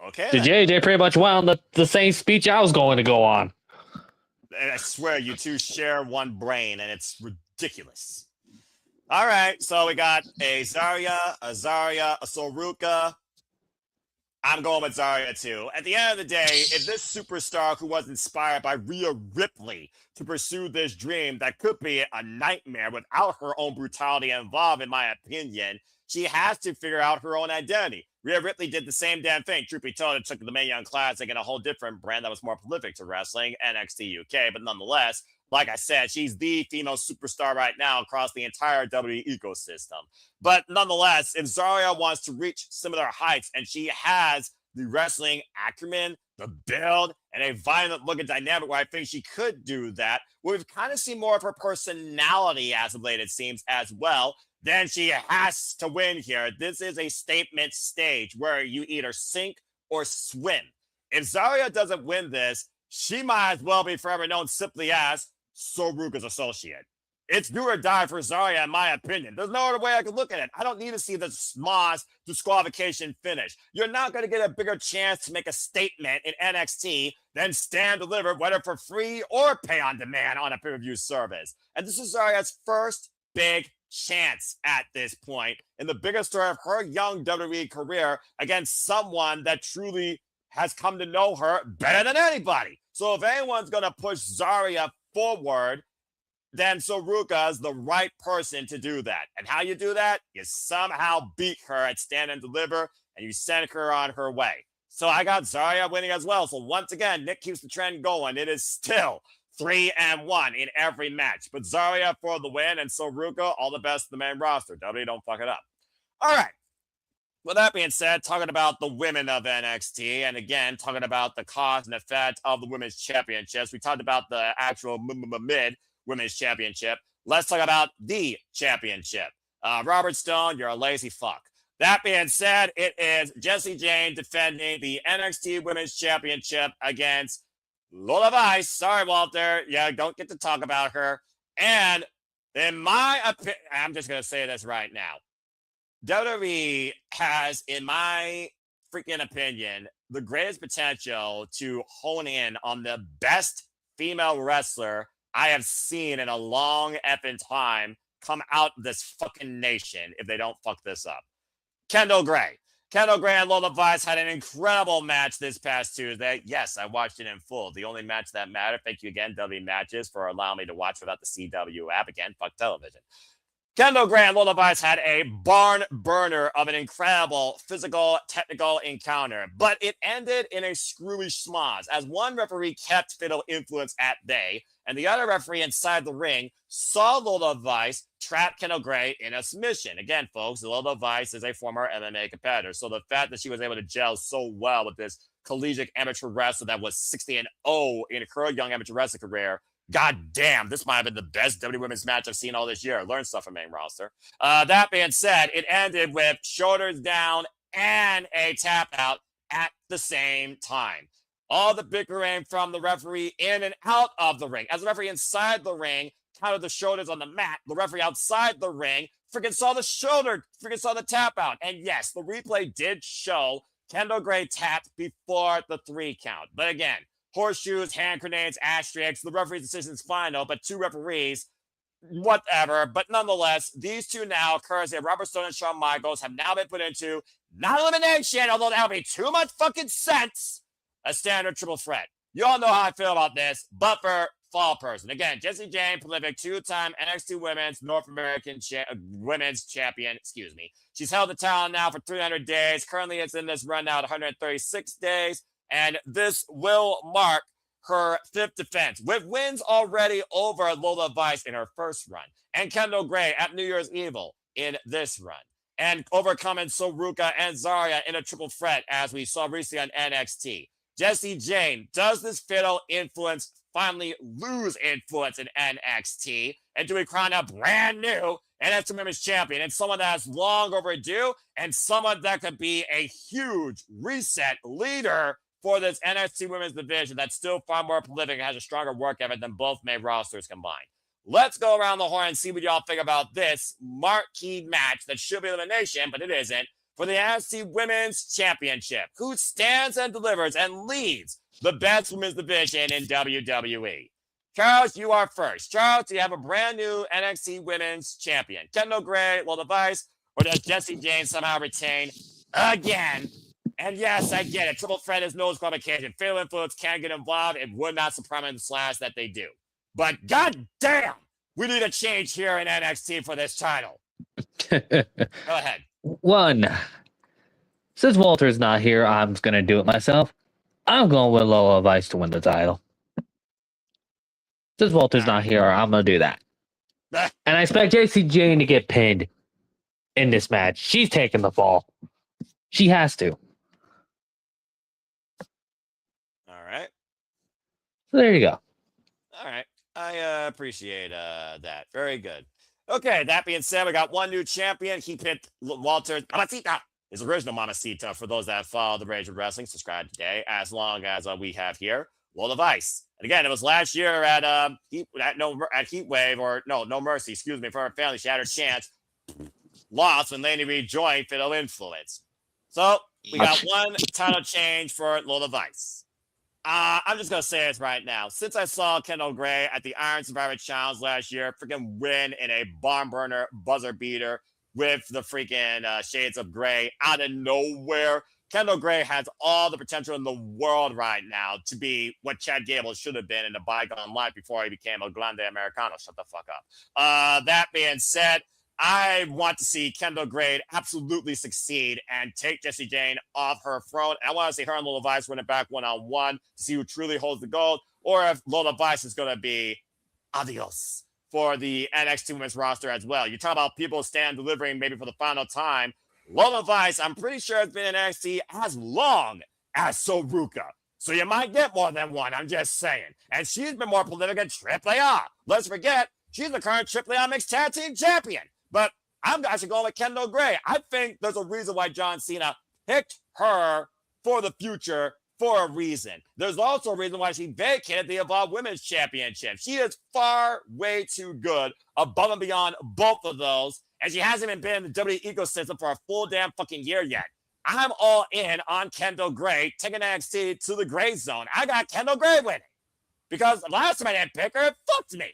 Okay. The JJ pretty much wound up the same speech I was going to go on. And I swear you two share one brain, and it's ridiculous. All right, so we got a Zaria, a Ruca. I'm going with Zaria too. At the end of the day, if this superstar who was inspired by Rhea Ripley to pursue this dream that could be a nightmare without her own brutality involved, in my opinion, she has to figure out her own identity. Rhea Ripley did the same damn thing. Truth be told, it took the Mae Young Classic and a whole different brand that was more prolific to wrestling, NXT UK, but nonetheless, like I said, she's the female superstar right now across the entire WWE ecosystem. But nonetheless, if Zaria wants to reach similar heights and she has the wrestling acumen, the build, and a violent looking dynamic where I think she could do that, we've kind of seen more of her personality as of late, it seems, as well, then she has to win here. This is a statement stage where you either sink or swim. If Zaria doesn't win this, she might as well be forever known simply as Ruca's associate. It's do or die for Zaria, in my opinion. There's no other way I could look at it. I don't need to see the Smosh disqualification finish. You're not going to get a bigger chance to make a statement in NXT than stand delivered, whether for free or pay on demand on a pay-per-view service. And this is Zaria's first big chance at this point in the biggest story of her young WWE career against someone that truly has come to know her better than anybody. So if anyone's going to push Zaria forward, then Ruca is the right person to do that. And how you do that? You somehow beat her at Stand and Deliver, and you send her on her way. So I got Zaria winning as well. So once again, Nick keeps the trend going. It is still 3-1 in every match. But Zaria for the win, and Ruca, all the best to the main roster. WWE, don't fuck it up. All right. With that being said, talking about the women of NXT, and again, talking about the cause and effect of the women's championships. We talked about the actual mid women's championship. Let's talk about the championship. Robert Stone, you're a lazy fuck. That being said, it is Jayne defending the NXT Women's Championship against Lola Vice. Sorry, Walter. Yeah, don't get to talk about her. And in my opinion, I'm just going to say this right now. WWE has, in my freaking opinion, the greatest potential to hone in on the best female wrestler I have seen in a long effing time come out of this fucking nation if they don't fuck this up. Kendal Gray. Kendal Gray and Lola Vice had an incredible match this past Tuesday. Yes, I watched it in full. The only match that mattered. Thank you again, W Matches, for allowing me to watch without the CW app. Again, fuck television. Kendal Gray and Lola Vice had a barn burner of an incredible physical, technical encounter, but it ended in a screwy schmoz as one referee kept Fatal Influence at bay, and the other referee inside the ring saw Lola Vice trap Kendal Gray in a submission. Again, folks, Lola Vice is a former MMA competitor, so the fact that she was able to gel so well with this collegiate amateur wrestler that was 60-0 in her young amateur wrestling career, god damn, this might have been the best WWE Women's match I've seen all this year. Learn stuff from main roster. That being said, it ended with shoulders down and a tap out at the same time. All the bickering from the referee in and out of the ring. As the referee inside the ring counted the shoulders on the mat, the referee outside the ring freaking saw the tap out. And yes, the replay did show Kendal Gray tapped before the 3 count. But again, horseshoes, hand grenades, asterisks, the referee's decision is final, but 2 referees, whatever. But nonetheless, these two now, courtesy of Robert Stone and Shawn Michaels, have now been put into not elimination, although that would be too much fucking sense, a standard triple threat. You all know how I feel about this, but for fall person. Again, Jayne, prolific 2-time NXT Women's North American Women's Champion, She's held the title now for 300 days. Currently, it's in this run now at 136 days. And this will mark her 5th defense, with wins already over Lola Vice in her first run, and Kendal Gray at New Year's Evil in this run, and overcoming Ruca and Zaria in a triple threat, as we saw recently on NXT. Jayne, does this Fatal Influence finally lose influence in NXT? And do we crown a brand new NXT Women's Champion, and someone that's long overdue, and someone that could be a huge reset leader for this NXT Women's division that's still far more prolific and has a stronger work ethic than both main rosters combined? let's go around the horn and see what y'all think about this marquee match that should be elimination, but it isn't, for the NXT Women's Championship. Who stands and delivers and leads the best women's division in WWE? Charles, you are first. Charles, do you have a brand new NXT Women's Champion? Kendal Gray, Lola Vice, or does Jacy Jayne somehow retain again? And yes, I get it. Triple threat is no disqualification. Fatal influence can get involved. It would not surprise me in the slash that they do. But goddamn, we need a change here in NXT for this title. Go ahead. One, since Walter's not here, I'm going to do it myself. I'm going with Lola Vice to win the title. Since Walter's not here, I'm going to do that. And I expect Jacy Jayne to get pinned in this match. She's taking the fall. She has to. All right. So there you go. All right. I appreciate that. Very good. Okay, that being said, we got one new champion. He picked Walter Mamacita, his original Mamacita. For those that follow the Rage of Wrestling, subscribe today, as long as we have here Lola Vice. And again, it was last year at Heatwave, or No Mercy, excuse me, for her family. She had her chance. Lost when Laney rejoined Fatal Influence. So we got one title change for Lola Vice. I'm just going to say this right now. Since I saw Kendal Gray at the Iron Survivor Challenge last year, freaking win in a barn burner buzzer beater with the freaking Shades of Grey out of nowhere, Kendal Gray has all the potential in the world right now to be what Chad Gable should have been in the bygone life before he became a Grande Americano. Shut the fuck up. That being said, I want to see Kendal Gray absolutely succeed and take Jacy Jayne off her throne. I want to see her and Lola Vice win it back one-on-one to see who truly holds the gold, or if Lola Vice is going to be adios for the NXT Women's roster as well. You talk about people stand delivering maybe for the final time. Lola Vice, I'm pretty sure it's been in NXT as long as Ruca. So you might get more than one, I'm just saying. And she's been more prolific at AAA. Let's forget, she's the current AAA Mixed Tag Team Champion. But I'm actually going with Kendal Gray. I think there's a reason why John Cena picked her for the future for a reason. There's also a reason why she vacated the Evolve Women's Championship. She is far way too good above and beyond both of those. And she hasn't even been in the WWE ecosystem for a full damn fucking year yet. I'm all in on Kendal Gray taking NXT to the gray zone. I got Kendal Gray winning. Because the last time I didn't pick her, it fucked me.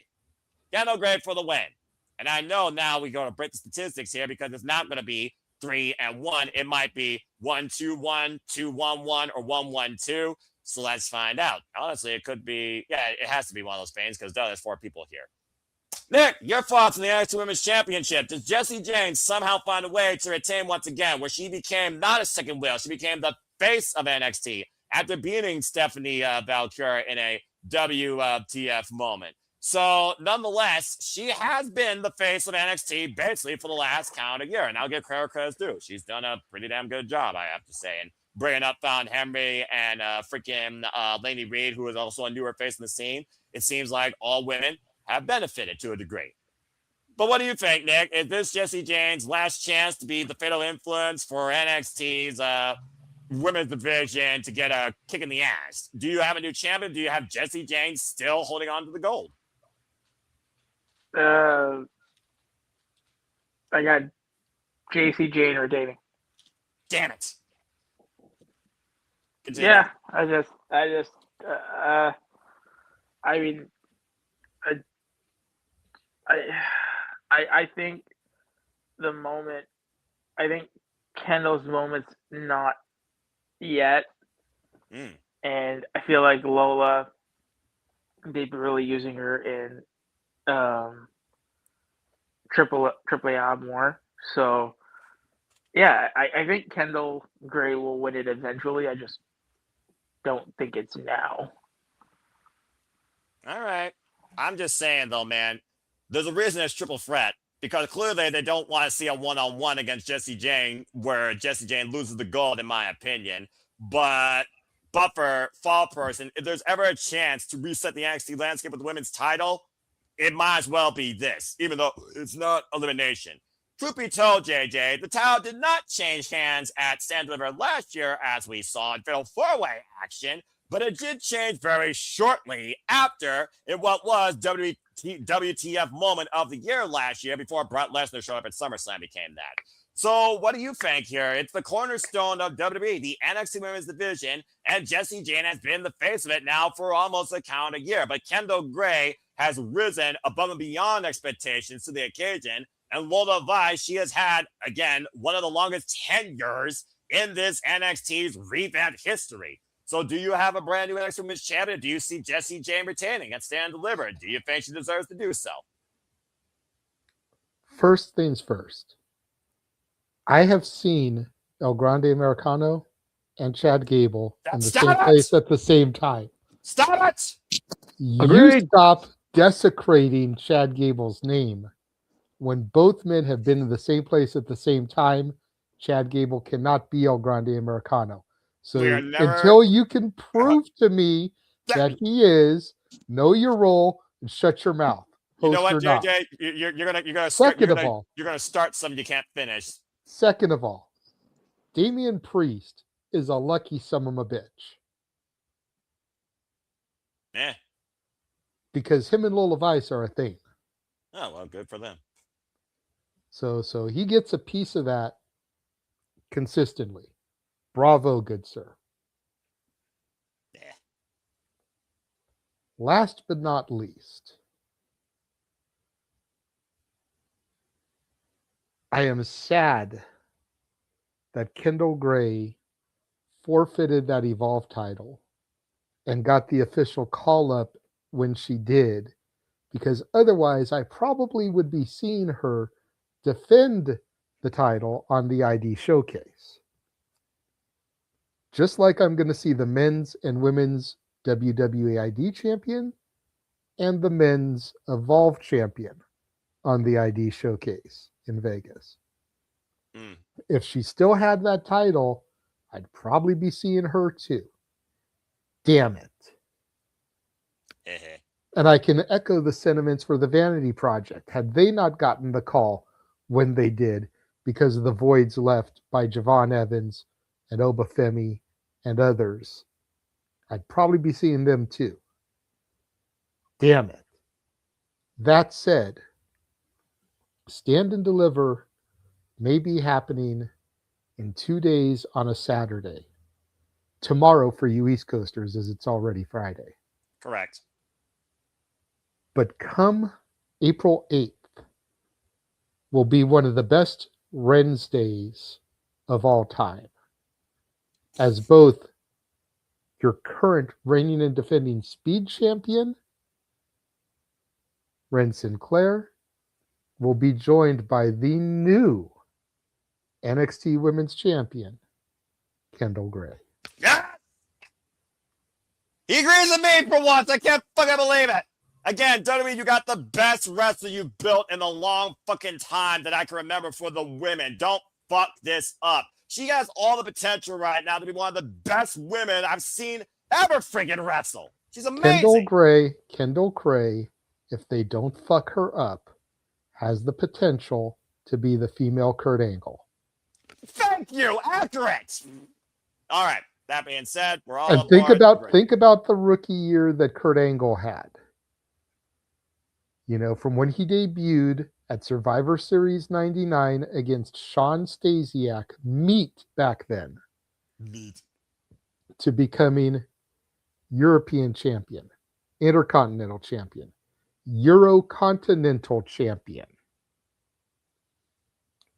Kendal Gray for the win. And I know now we're going to break the statistics here because it's not going to be 3-1. It might be 1-2-1, 2-1-1, or 1-1-2. So let's find out. Honestly, it could be, it has to be one of those things because there's 4 people here. Nick, your thoughts on the NXT Women's Championship. Does Jacy Jayne somehow find a way to retain once again, where she became not a second wheel, she became the face of NXT after beating Stephanie Valkyrie in a WTF moment? So, nonetheless, she has been the face of NXT basically for the last calendar year. And I'll give credit credit's due. She's done a pretty damn good job, I have to say. And bringing up Hendry and freaking Laney Reed, who is also a newer face in the scene, it seems like all women have benefited to a degree. But what do you think, Nick? Is this Jacy Jayne's last chance to be the fatal influence for NXT's women's division to get a kick in the ass? Do you have a new champion? Do you have Jacy Jayne still holding on to the gold? I got Jacy Jayne retaining. Damn it. Continue. Yeah, I think the moment, I think Kendall's moment's not yet. And I feel like Lola, they've been really using her in AAA more. So yeah, I think Kendal Gray will win it eventually. I just don't think it's now. All right. I'm just saying though, man, there's a reason it's triple threat, because clearly they don't want to see a one-on-one against Jacy Jayne where Jacy Jayne loses the gold, in my opinion. But for Fall Person, if there's ever a chance to reset the NXT landscape with the women's title, it might as well be this, even though it's not elimination. Truth be told, JJ, the title did not change hands at Stand Deliver last year, as we saw in Fatal 4-Way action, but it did change very shortly after in what was WWE WTF moment of the year last year before Brock Lesnar showed up at SummerSlam became that. So what do you think here? It's the cornerstone of WWE, the NXT Women's Division, and Jacy Jayne has been the face of it now for almost a calendar year. But Kendal Gray has risen above and beyond expectations to the occasion. And Lola Vice, she has had, again, one of the longest tenures in this NXT's revamped history. So do you have a brand new NXT Women's Champion? Do you see Jacy Jayne retaining and stand delivered? Do you think she deserves to do so? First things first. I have seen El Grande Americano and Chad Gable in the same place at the same time. Stop it! You stop desecrating Chad Gable's name. When both men have been in the same place at the same time, Chad Gable cannot be El Grande Americano. So until you can prove to me that he is, know your role and shut your mouth. You know what, JJ? You're gonna start something you can't finish. Second of all, Damian Priest is a lucky son of a bitch. Yeah. Because him and Lola Vice are a thing. Oh, well, good for them. So he gets a piece of that consistently. Bravo, good sir. Yeah. Last but not least, I am sad that Kendal Gray forfeited that Evolve title and got the official call up when she did, because otherwise I probably would be seeing her defend the title on the ID showcase. Just like I'm going to see the men's and women's WWE ID champion and the men's Evolve champion on the ID showcase in Vegas. If she still had that title, I'd probably be seeing her too. Damn it. And I can echo the sentiments for the Vanity Project. Had they not gotten the call when they did, because of the voids left by Javon Evans and Obafemi and others, I'd probably be seeing them too. Damn it. That said, Stand and Deliver may be happening in 2 days on a Saturday. Tomorrow for you East Coasters, as it's already Friday. Correct. But come April 8th will be one of the best Wednesdays of all time, as both your current reigning and defending speed champion, Ren Sinclair, will be joined by the new NXT Women's Champion, Kendal Gray. Yeah! He agrees with me for once. I can't fucking believe it. Again, WWE, you got the best wrestler you built in a long fucking time that I can remember for the women. Don't fuck this up. She has all the potential right now to be one of the best women I've seen ever friggin' wrestle. She's amazing. Kendal Gray, if they don't fuck her up, has the potential to be the female Kurt Angle. Thank you. Accurate. All right. That being said, we're all and think about the rookie year that Kurt Angle had. You know, from when he debuted at Survivor Series 99 against Sean Stasiak, meat back then, to becoming European champion, Intercontinental champion, Eurocontinental champion,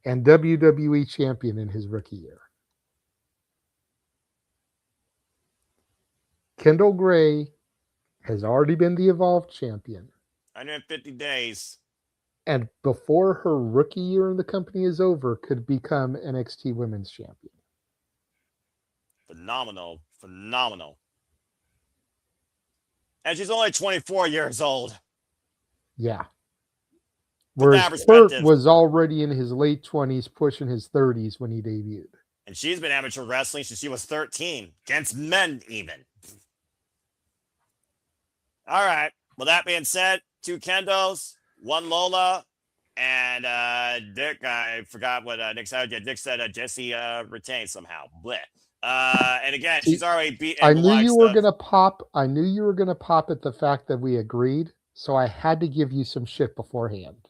and WWE champion in his rookie year. Kendal Gray has already been the Evolve champion. 150 days. And before her rookie year in the company is over, could become NXT Women's Champion. Phenomenal. And she's only 24 years old. Yeah. Whereas Kurt was already in his late 20s, pushing his 30s when he debuted. And she's been amateur wrestling since she was 13. Against men, even. All right. Well, that being said, 2 Kendals, 1 Lola, and Dick. I forgot what Nick said. Nick said Jacy retained somehow. Bleh. And again, she's already beaten. I knew you were gonna pop. I knew you were gonna pop at the fact that we agreed. so I had to give you some shit beforehand.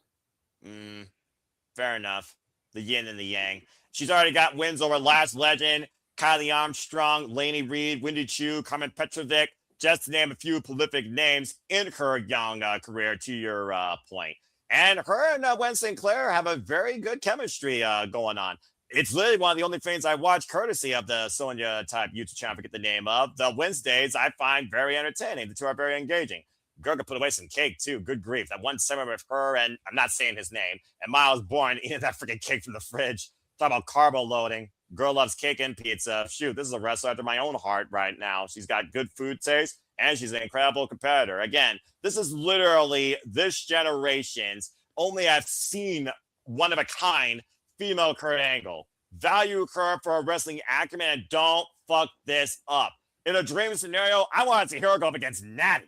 Fair enough. The yin and the yang. She's already got wins over Last Legend, Kylie Armstrong, Lainey Reed, Wendy Chu, Carmen Petrovic, just to name a few prolific names in her young career, to your point. And her and Gwen St. Clair have a very good chemistry going on. It's literally one of the only things I watch courtesy of the Sonya type YouTube channel, I forget the name of. The Wednesdays I find very entertaining. The two are very engaging. Girl could put away some cake too. Good grief. That one segment with her and I'm not saying his name, and Myles Borne eating that freaking cake from the fridge. Talk about carbo loading. Girl loves cake and pizza. Shoot, this is a wrestler after my own heart right now. She's got good food taste and she's an incredible competitor. Again, this is literally this generation's only I've seen one of a kind female Kurt Angle. Value her for her wrestling acumen and don't fuck this up. In a dream scenario, I wanted to hear her go up against Natty.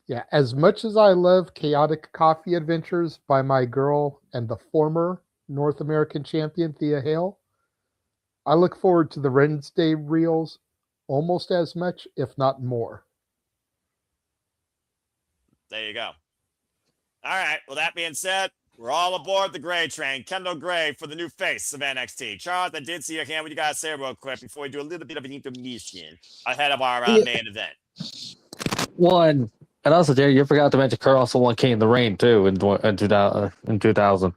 Yeah, as much as I love Chaotic Coffee Adventures by my girl and the former North American champion, Thea Hale, I look forward to the Wednesday reels almost as much, if not more. There you go. All right. Well, that being said, we're all aboard the Gray train. Kendal Gray for the new face of NXT. Charles, I did see your hand. What you got to say real quick before we do a little bit of an intermission ahead of our main event? One, and also, Jerry, you forgot to mention Kurt also won King of the Ring too in 2000.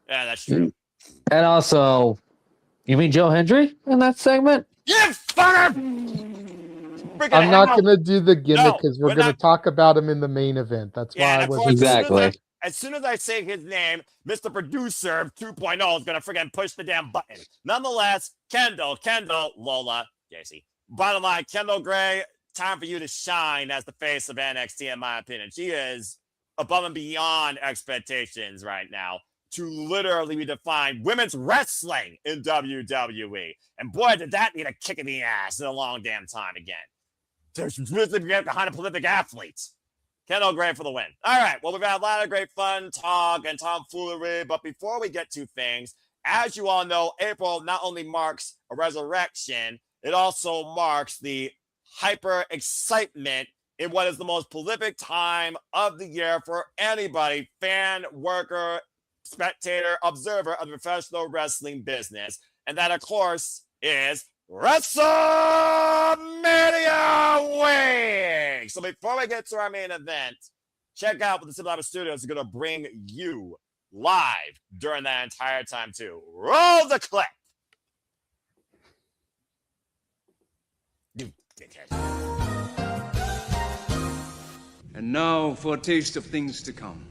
Yeah, that's true. And also, you mean Joe Hendry in that segment? You fucker! I'm not going to do the gimmick because we're going to talk about him in the main event. That's why I was exactly. As soon as I say his name, Mr. Producer 2.0 is going to freaking push the damn button. Nonetheless, Kendal, Lola, Jacy. Bottom line, Kendal Gray, time for you to shine as the face of NXT, in my opinion. She is above and beyond expectations right now to literally redefine women's wrestling in WWE. And boy, did that need a kick in the ass in a long damn time again. There's really behind a prolific athletes. Kendal Gray for the win. All right. Well, we've had a lot of great fun talk and tomfoolery. But before we get to things, as you all know, April not only marks a resurrection, it also marks the hyper excitement in what is the most prolific time of the year for anybody, fan, worker, spectator, observer of the professional wrestling business. And that, of course, is WrestleMania week. So before we get to our main event, check out what the Simple Albert Studios is going to bring you live during that entire time too. Roll the clip. You dickhead. And now for a taste of things to come.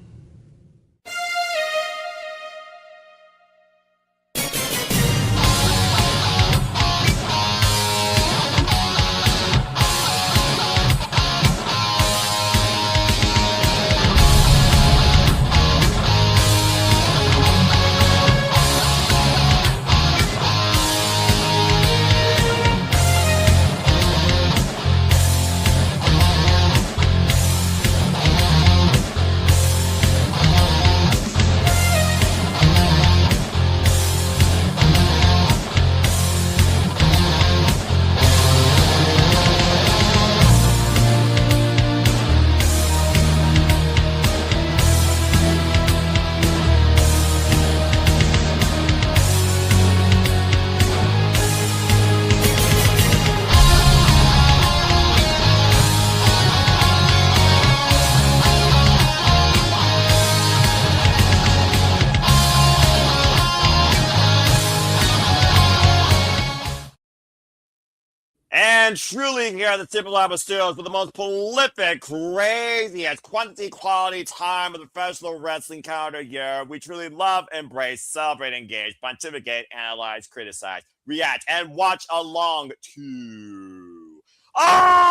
And truly here at the Simple Albert Studios with the most prolific, craziest, quantity, quality time of the professional wrestling calendar year. We truly love, embrace, celebrate, engage, pontificate, analyze, criticize, react, and watch along to all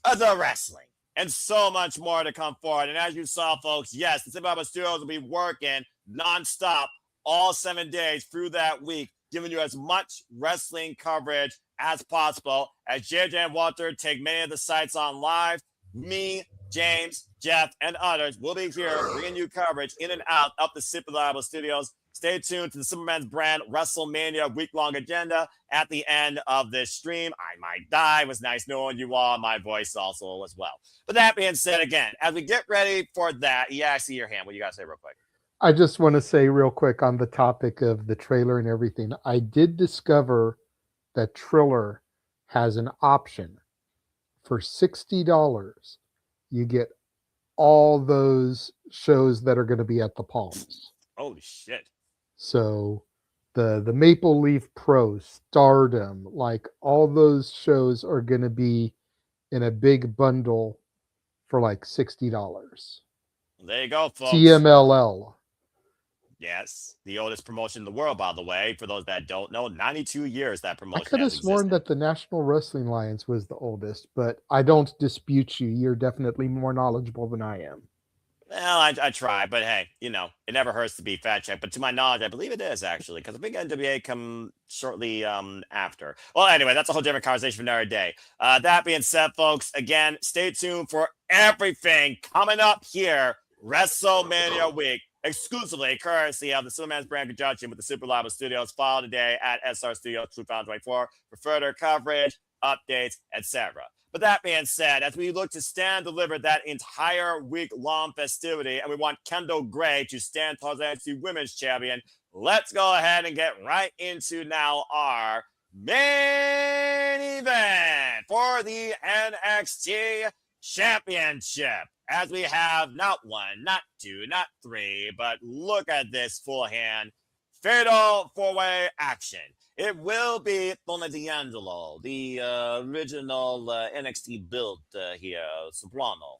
of the wrestling. And so much more to come forward. And as you saw, folks, yes, the Simple Albert Studios will be working nonstop all 7 days through that week, giving you as much wrestling coverage as possible. As JJ and Walter take many of the sites on live, me James, Jeff, and others will be here bringing you coverage in and out of the Super Reliable Studios. Stay tuned to the Superman's Brand WrestleMania week-long agenda at the end of this stream. I might die. It was nice knowing you all. My voice also as well. But that being said, again, as we get ready for that, yeah, I see your hand. What you got to say real quick? I just want to say real quick on the topic of the trailer and everything. I did discover that Triller has an option for $60. You get all those shows that are going to be at the Palms. Holy shit. So the Maple Leaf Pro, Stardom, like all those shows are going to be in a big bundle for like $60. There you go, folks. TMLL. Yes, the oldest promotion in the world, by the way. For those that don't know, 92 years that promotion I could have has sworn existed. that the National Wrestling Alliance was the oldest, but I don't dispute you. You're definitely more knowledgeable than I am. Well, I try, but hey, you know, it never hurts to be fact checked. But to my knowledge, I believe it is actually, because I think NWA come shortly after. Well, anyway, that's a whole different conversation for another day. That being said, folks, again, stay tuned for everything coming up here, WrestleMania week, exclusively courtesy of the Superman's Brand conjunction with the Super Lava Studios. Follow today at SR Studios 2024 for further coverage, updates, etc. But that being said, as we look to stand deliver that entire week-long festivity, and we want Kendal Gray to stand tall as NXT Women's Champion, let's go ahead and get right into now our main event for the NXT Championship. As we have not one, not two, not three, but look at this full hand. Fatal four-way action. It will be Tony D'Angelo, the original NXT build here, Soprano.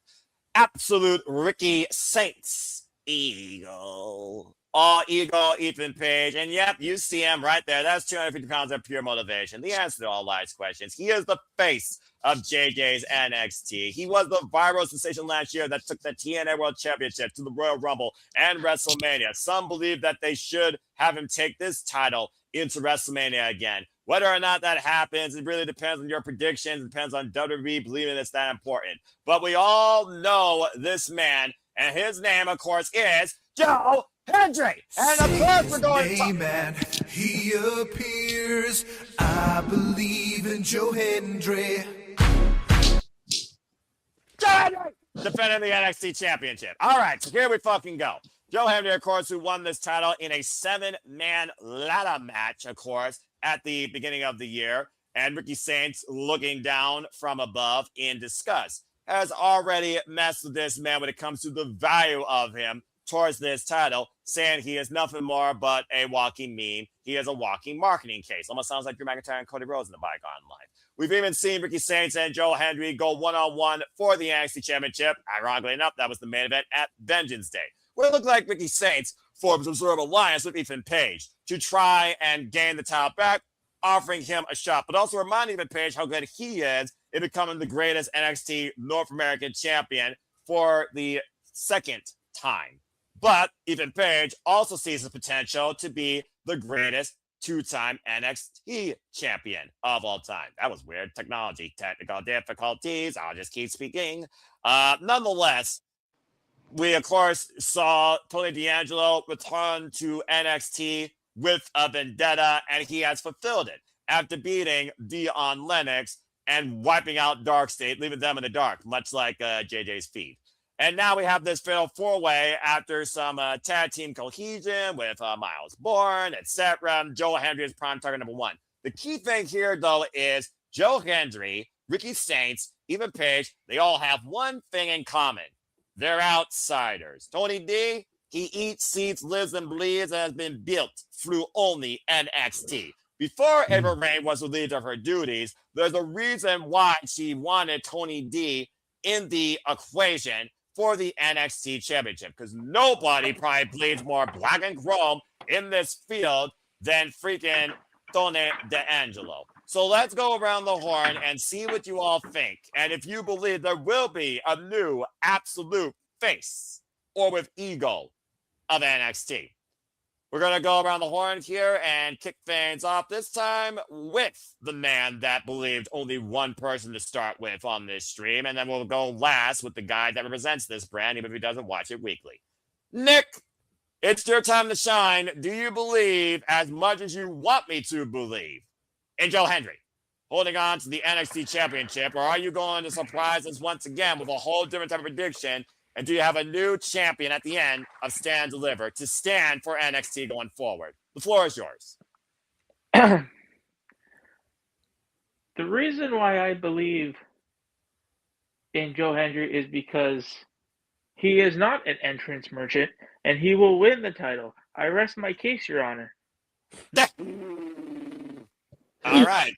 Absolute Ricky Saints, Eagle. All Eagle, Ethan Page. And yep, you see him right there. That's 250 pounds of pure motivation. The answer to all life's questions. He is the face of JJ's NXT. He was the viral sensation last year that took the TNA World Championship to the Royal Rumble and WrestleMania. Some believe that they should have him take this title into WrestleMania again. Whether or not that happens, it really depends on your predictions. It depends on WWE believing it's that important. But we all know this man, and his name, of course, is Joe Hendry. And of course, we're going to... Man, he appears. I believe in Joe Hendry. Joe Hendry! Defending the NXT Championship. All right, so here we fucking go. Joe Hendry, of course, who won this title in a 7-man ladder match, of course, at the beginning of the year. And Ricky Saints, looking down from above in disgust, has already messed with this man when it comes to the value of him towards this title, saying he is nothing more but a walking meme. He is a walking marketing case. Almost sounds like Drew McIntyre and Cody Rhodes in the bygone life. We've even seen Ricky Saints and Joe Hendry go one-on-one for the NXT Championship. Ironically enough, that was the main event at Vengeance Day, where it looked like Ricky Saints formed some sort of alliance with Ethan Page to try and gain the title back, offering him a shot, but also reminding Ethan Page how good he is in becoming the greatest NXT North American champion for the second time. But Ethan Page also sees the potential to be the greatest two-time NXT champion of all time. That was weird. Technology, technical difficulties. I'll just keep speaking. Nonetheless, we, of course, saw Tony D'Angelo return to NXT with a vendetta, and he has fulfilled it after beating Dion Lennox and wiping out Dark State, leaving them in the dark, much like JJ's feed. And now we have this fatal four-way after some tag team cohesion with Myles, Borne, etc. Joe Hendry is prime target number one. The key thing here, though, is Joe Hendry, Ricky Saints, even Page, they all have one thing in common. They're outsiders. Tony D, he eats, sleeps, lives, and bleeds, and has been built through only NXT. Before Ava Raine was relieved of her duties, there's a reason why she wanted Tony D in the equation for the NXT Championship, because nobody probably bleeds more black and chrome in this field than freaking Tony D'Angelo. So let's go around the horn and see what you all think. And if you believe there will be a new absolute face or with ego of NXT. We're going to go around the horn here and kick things off, this time with the man that believed only one person to start with on this stream. And then we'll go last with the guy that represents this brand, even if he doesn't watch it weekly. Nick, it's your time to shine. Do you believe as much as you want me to believe in Joe Hendry holding on to the NXT Championship? Or are you going to surprise us once again with a whole different type of prediction? And do you have a new champion at the end of Stand Deliver to stand for NXT going forward? The floor is yours. The reason why I believe in Joe Hendry is because he is not an entrance merchant, and he will win the title. I rest my case, Your Honor. All right.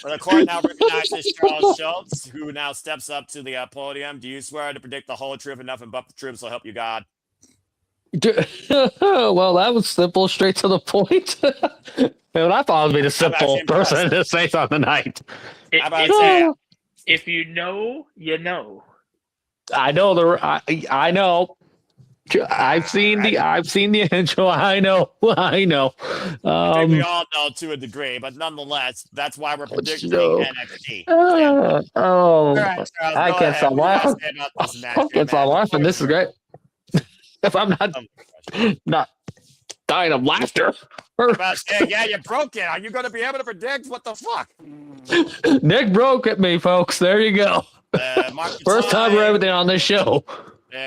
Well, the court now recognizes Charles Schultz, who now steps up to the podium. Do you swear to predict the whole truth and nothing but the truth, so help you God? Well, that was simple, straight to the point. And I thought I'd be the simple person to say something tonight. If you know, you know. I know I know. I've seen the intro. I know. I think we all know to a degree, but nonetheless, that's why we're predicting NXT. Right, I can't stop laughing. I can't stop laughing. This is great. If I'm not dying of laughter. Yeah, you broke it. Are you going to be able to predict? What the fuck? Nick broke at me, folks. There you go. First time for everything on this show.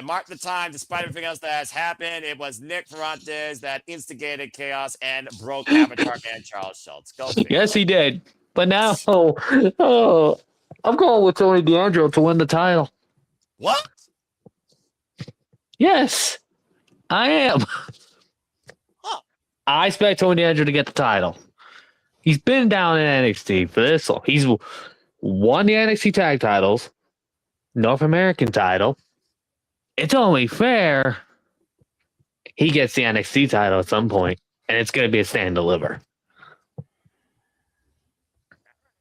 Mark the time, despite everything else that has happened, it was Nick Ferrantes that instigated chaos and broke Avatar and Charles Schultz. Go yes, he did. But now, I'm going with Tony D'Angelo to win the title. What? Yes, I am. Huh. I expect Tony D'Angelo to get the title. He's been down in NXT for this long. He's won the NXT tag titles, North American title. It's only fair he gets the NXT title at some point, and it's going to be a Stand Deliver.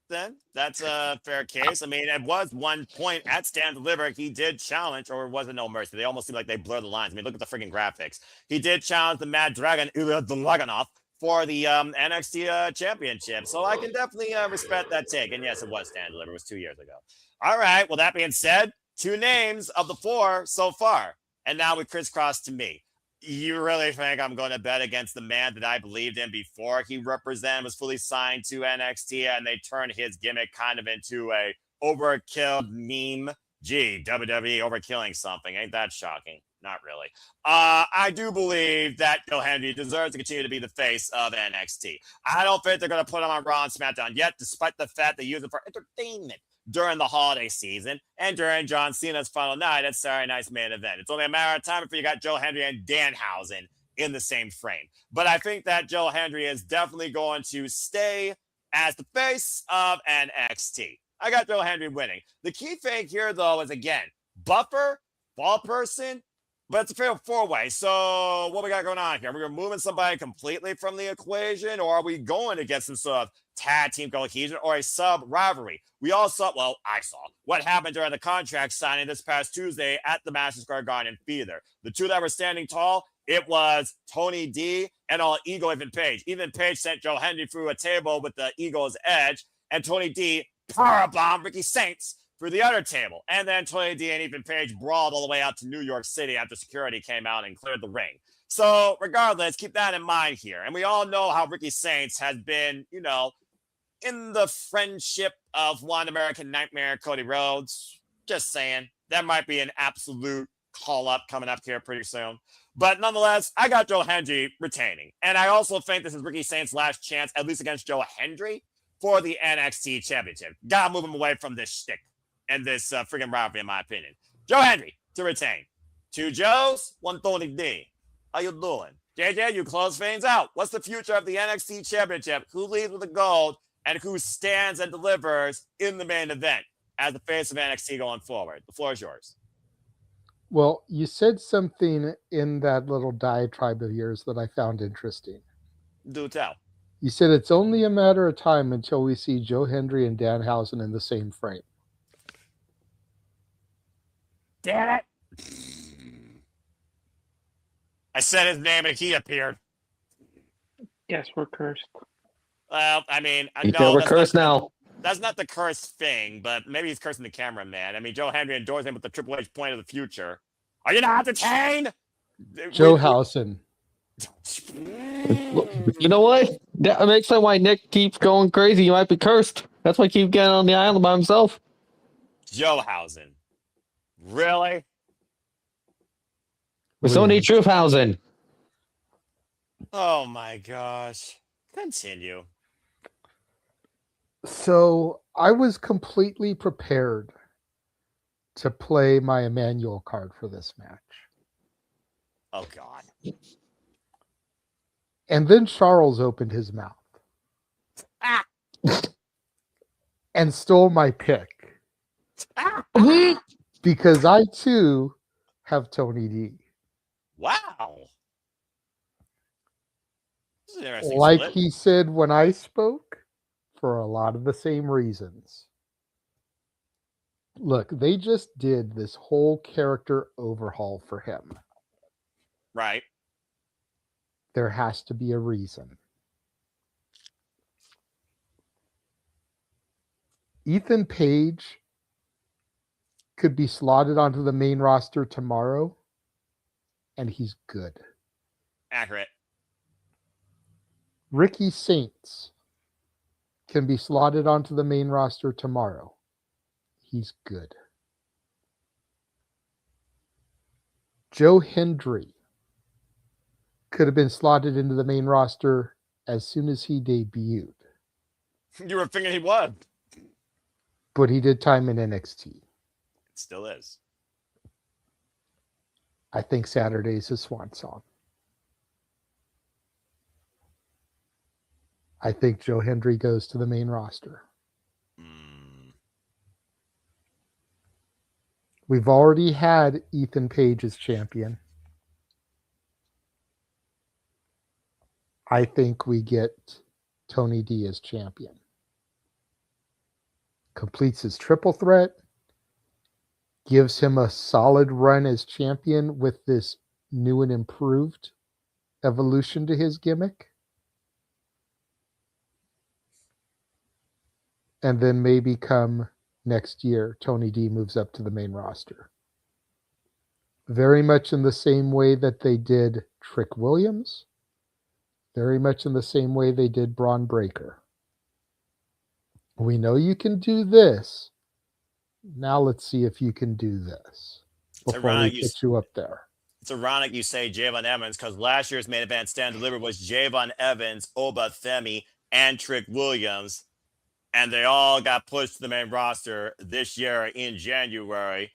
Then that's a fair case. I mean, it was one point at Stand Deliver. He did challenge, or was it No Mercy? They almost seem like they blur the lines. I mean, look at the freaking graphics. He did challenge the Mad Dragon, Ilya Dragunov, for the NXT championship. So I can definitely respect that take. And yes, it was Stand Deliver. It was 2 years ago. All right. Well, that being said, 2 names of the 4 so far. And now we crisscross to me. You really think I'm going to bet against the man that I believed in before he was fully signed to NXT, and they turned his gimmick kind of into a overkill meme? Gee, WWE overkilling something. Ain't that shocking? Not really. I do believe that Joe Hendry deserves to continue to be the face of NXT. I don't think they're going to put him on Raw and SmackDown yet, despite the fact they use it for entertainment during the holiday season and during John Cena's final night at Saturday Night's main event. It's only a matter of time before you got Joe Hendry and Danhausen in the same frame. But I think that Joe Hendry is definitely going to stay as the face of NXT. I got Joe Hendry winning. The key thing here, though, is, again, buffer, ball person, but it's a fatal 4-way. So what we got going on here? Are we removing somebody completely from the equation, or are we going to get some sort of tag team cohesion or a sub rivalry? I saw what happened during the contract signing this past Tuesday at the Madison Square Garden Theater. The 2 that were standing tall, it was Tony D and all Ego Ethan Page. Ethan Page sent Joe Hendry through a table with the Eagle's edge, and Tony D powerbombed Ricky Saints through the other table. And then Tony D and Ethan Page brawled all the way out to New York City after security came out and cleared the ring. So regardless, keep that in mind here. And we all know how Ricky Saints has been, in the friendship of One American Nightmare, Cody Rhodes. Just saying, that might be an absolute call-up coming up here pretty soon. But nonetheless, I got Joe Hendry retaining. And I also think this is Ricky Saints' last chance, at least against Joe Hendry, for the NXT Championship. Gotta move him away from this shtick and this friggin' rivalry, in my opinion. Joe Hendry to retain. 2 Joes, 1 Tony D. How you doing? JJ, you close things out. What's the future of the NXT Championship? Who leads with the gold and who stands and delivers in the main event as the face of NXT going forward? The floor is yours. Well, you said something in that little diatribe of yours that I found interesting. Do tell. You said it's only a matter of time until we see Joe Hendry and Danhausen in the same frame. Damn it. I said his name and he appeared. Yes, we're cursed. Well, I mean, He said we're cursed now. That's not the cursed thing, but maybe he's cursing the cameraman. I mean, Joe Hendry endorsed him with the Triple H point of the future. Are you not entertained? Joe Housen. You know what? That makes sense why Nick keeps going crazy. He might be cursed. That's why he keeps getting on the island by himself. Joe Housen. Really? We still need Truthhausen. Oh my gosh. Continue. So I was completely prepared to play my Emmanuel card for this match. Oh God. And then Charles opened his mouth and stole my pick because I too have Tony D. Wow. This is an interesting Like split. he said when I spoke, for a lot of the same reasons. Look, they just did this whole character overhaul for him. Right. There has to be a reason. Ethan Page could be slotted onto the main roster tomorrow, and he's good. Accurate. Ricky Saints can be slotted onto the main roster tomorrow. He's good. Joe Hendry could have been slotted into the main roster as soon as he debuted. You were thinking he was. But he did time in NXT. It still is. I think Saturday's his swan song. I think Joe Hendry goes to the main roster. We've already had Ethan Page as champion. I think we get Tony D as champion. Completes his triple threat. Gives him a solid run as champion with this new and improved evolution to his gimmick. And then maybe come next year, Tony D moves up to the main roster. Very much in the same way that they did Trick Williams. Very much in the same way they did Braun Breaker. We know you can do this. Now let's see if you can do this before we get you up there. It's ironic you say Javon Evans because last year's main event stand delivered was Javon Evans, Oba Femi, and Trick Williams. And they all got pushed to the main roster this year in January.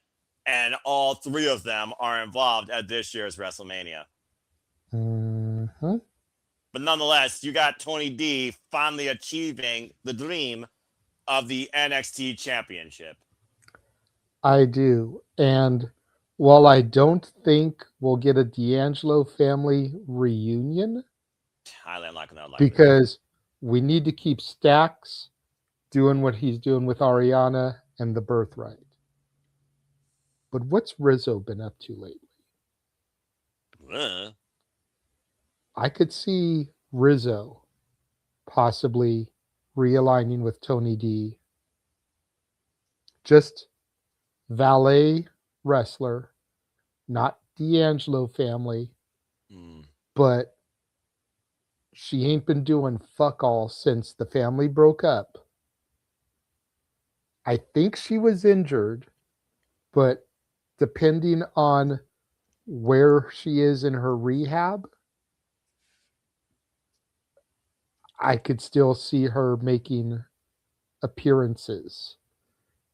And all three of them are involved at this year's WrestleMania. Mm-hmm. But nonetheless, you got Tony D finally achieving the dream of the NXT Championship. I do. And while I don't think we'll get a D'Angelo family reunion, Highly unlikely. because we need to keep Stacks doing what he's doing with Ariana and the Birthright. But what's Rizzo been up to lately? I could see Rizzo possibly realigning with Tony D. Just valet wrestler, not D'Angelo family, but she ain't been doing fuck all since the family broke up. I think she was injured, but depending on where she is in her rehab, I could still see her making appearances,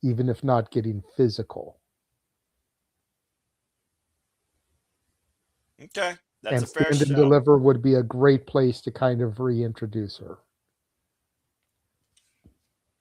even if not getting physical. Okay, that's a fair Stand show. and Deliver would be a great place to kind of reintroduce her.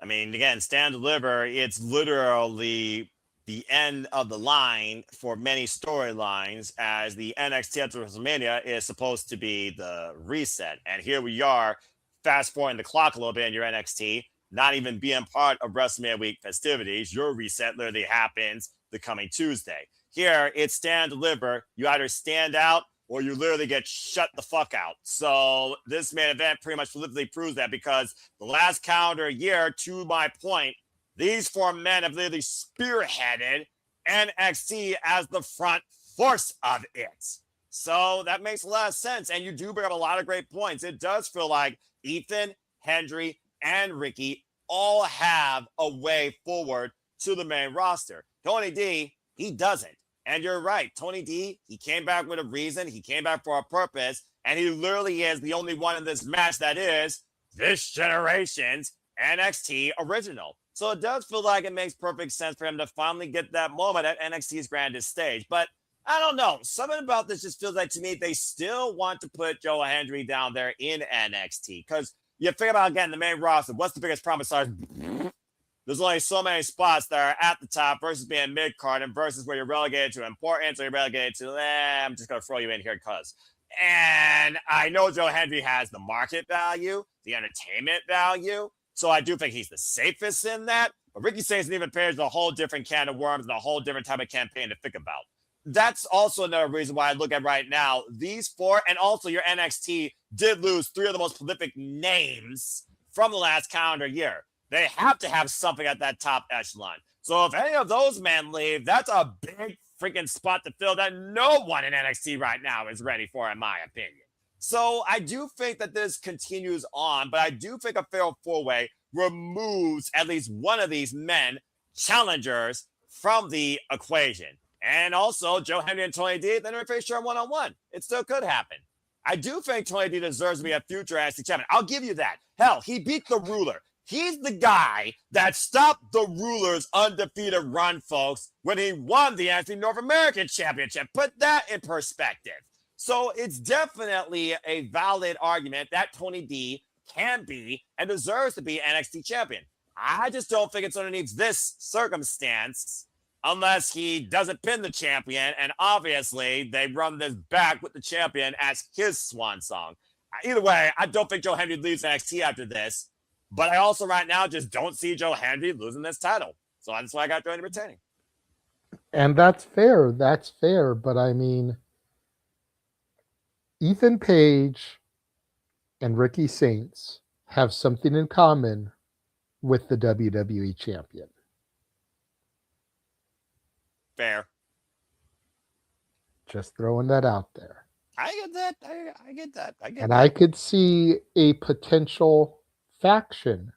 I mean, again, Stand and Deliver, it's literally the end of the line for many storylines, as the NXT after WrestleMania is supposed to be the reset. And here we are, fast forwarding the clock a little bit in your NXT, not even being part of WrestleMania week festivities. Your reset literally happens the coming Tuesday. Here, it's Stand and Deliver. You either stand out or you literally get shut the fuck out. So this main event pretty much literally proves that, because the last calendar year, to my point, these 4 men have literally spearheaded NXT as the front force of it. So that makes a lot of sense. And you do bring up a lot of great points. It does feel like Ethan, Hendry, and Ricky all have a way forward to the main roster. Tony D, he doesn't. And you're right. Tony D, he came back with a reason. He came back for a purpose. And he literally is the only one in this match that is this generation's NXT original. So it does feel like it makes perfect sense for him to finally get that moment at NXT's grandest stage. But I don't know. Something about this just feels like, to me, they still want to put Joe Hendry down there in NXT. Because you think about, again, the main roster. What's the biggest problem? There's only so many spots that are at the top versus being mid-card, and versus where you're relegated to importance, or you're relegated to, I'm just going to throw you in here because. And I know Joe Hendry has the market value, the entertainment value. So I do think he's the safest in that. But Ricky Saints even pairs a whole different can of worms and a whole different type of campaign to think about. That's also another reason why I look at right now, these 4, and also your NXT did lose 3 of the most prolific names from the last calendar year. They have to have something at that top echelon. So if any of those men leave, that's a big freaking spot to fill that no one in NXT right now is ready for, in my opinion. So I do think that this continues on, but I do think a fatal 4-way removes at least one of these men challengers from the equation. And also, Joe Hendry and Tony D, then they're face sure one-on-one. It still could happen. I do think Tony D deserves to be a future NXT champion. I'll give you that. Hell, he beat the Ruler. He's the guy that stopped the Ruler's undefeated run, folks, when he won the NXT North American Championship. Put that in perspective. So it's definitely a valid argument that Tony D can be and deserves to be NXT champion. I just don't think it's underneath this circumstance unless he doesn't pin the champion, and obviously they run this back with the champion as his swan song. Either way, I don't think Joe Hendry leaves NXT after this, but I also right now just don't see Joe Hendry losing this title. So that's why I got Joe Hendry retaining. And that's fair. That's fair. But I mean, Ethan Page and Ricky Saints have something in common with the WWE champion. Fair. Just throwing that out there. I get that. I get that. And I could see a potential faction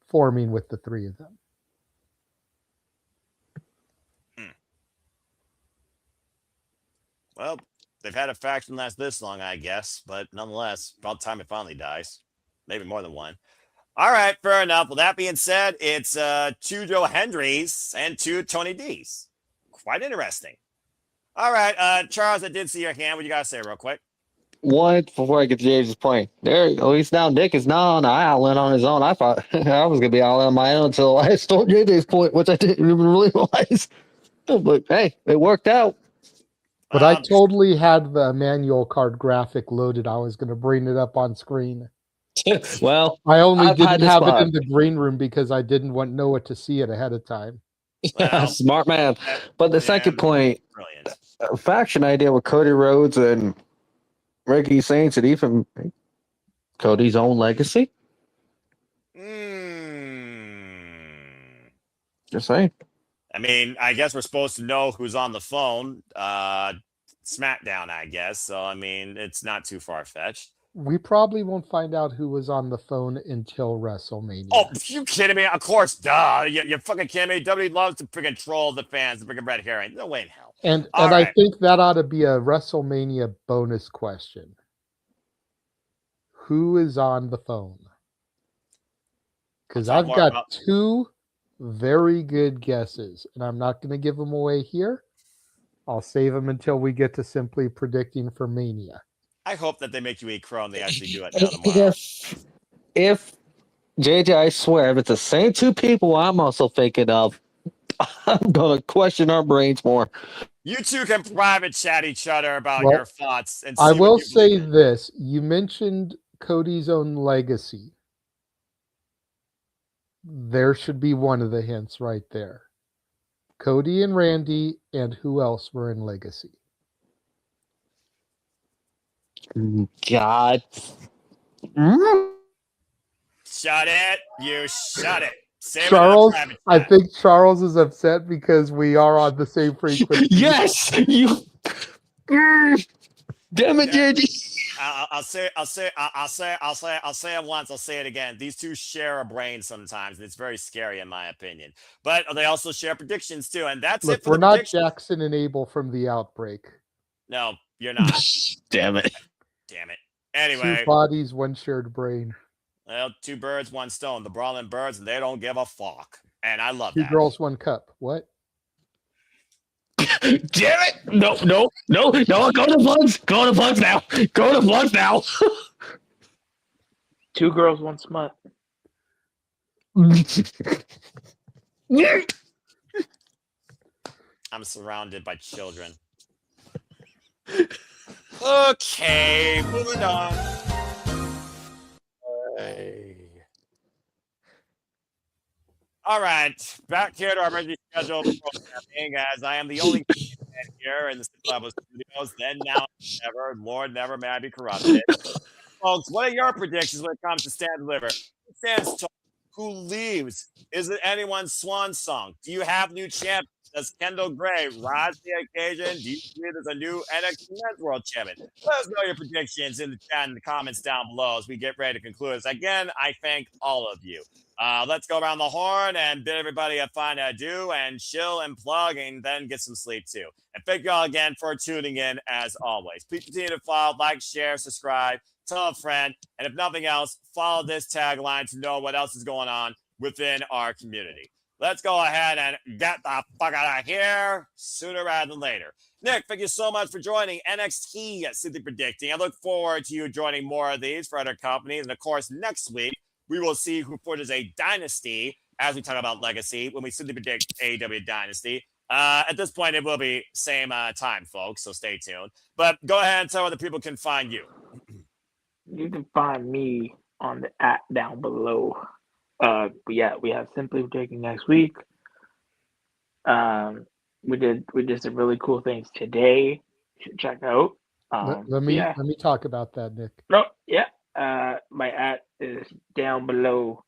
forming with the 3 of them. Well, they've had a faction last this long, I guess, but nonetheless, about time it finally dies. Maybe more than one. All right, fair enough. Well, that being said, it's 2 Joe Hendrys and 2 Tony D's. Quite interesting. All right, Charles, I did see your hand. What you got to say real quick? One, before I get to James' point, there at least now Nick is not on the island on his own. I thought I was gonna be all on my own until I stole JJ's point, which I didn't even realize. But hey, it worked out. But I totally had the manual card graphic loaded. I was going to bring it up on screen. Well, I only didn't have spot. it in the green room because I didn't want Noah to see it ahead of time. Well, smart man. But the second point, brilliant. A faction idea with Cody Rhodes and Ricky Saints and even Cody's own legacy. Just saying. I mean, I guess we're supposed to know who's on the phone. SmackDown, I guess. So, I mean, it's not too far-fetched. We probably won't find out who was on the phone until WrestleMania. Oh, you kidding me? Of course, duh. You're fucking kidding me? WWE loves to freaking troll the fans, the freaking red herring. No way in hell. And right. I think that ought to be a WrestleMania bonus question. Who is on the phone? Because I've got 2 very good guesses, and I'm not going to give them away here. I'll save them until we get to simply predicting for Mania. I hope that they make you eat crow and they actually do it now tomorrow. If JJ, I swear, if it's the same 2 people I'm also thinking of, I'm going to question our brains more. You 2 can private chat each other about your thoughts. And I will say this. You mentioned Cody's own legacy. There should be one of the hints right there. Cody and Randy, and who else were in Legacy? God. Shut it. You shut it. Save it in the Charles, private I chat. think Charles is upset because we are on the same frequency. Yes, you. Damn it, Yeah. JD. I'll say it once. I'll say it again. These two share a brain sometimes, and it's very scary in my opinion. But they also share predictions too, and that's Look, it for we're the not predictions. Jackson and Abel from The Outbreak. No, you're not. Damn it. Damn it. Two Anyway, bodies, one shared brain. well, two birds, one stone. The brawling birds, and they don't give a fuck, and I love Two that. girls, one cup. What? Damn it. No. Go to plugs. Go to plugs now. Go to plugs now. Two girls, one smut. I'm surrounded by children. Okay, moving on. All right, back here to our regularly scheduled programming, as I am the only man here in the Level Studios. Then, now, never, Lord, never may I be corrupted. Folks, what are your predictions when it comes to Stand Deliver? Who stands tall? Who leaves? Is it anyone's swan song? Do you have new champions? Does Kendal Gray rise to the occasion? Do you believe there's a new NXT Men's World Champion? Let us know your predictions in the chat and the comments down below as we get ready to conclude this. Again, I thank all of you. Let's go around the horn and bid everybody a fine adieu and chill and plug and then get some sleep too. And thank you all again for tuning in as always. Please continue to follow, like, share, subscribe, tell a friend, and if nothing else, follow this tagline to know what else is going on within our community. Let's go ahead and get the fuck out of here sooner rather than later. Nick, thank you so much for joining NXT Simply Predicting. I look forward to you joining more of these for other companies. And of course, next week, we will see who forges a dynasty as we talk about legacy when we simply predict AEW Dynasty. At this point, it will be same time, folks, so stay tuned. But go ahead and tell where the people can find you. You can find me on the @ down below. But yeah, we have Simply Predicting next week. We did some really cool things today. You should check out. Let me talk about that, Nick. No, yeah. My @ is down below.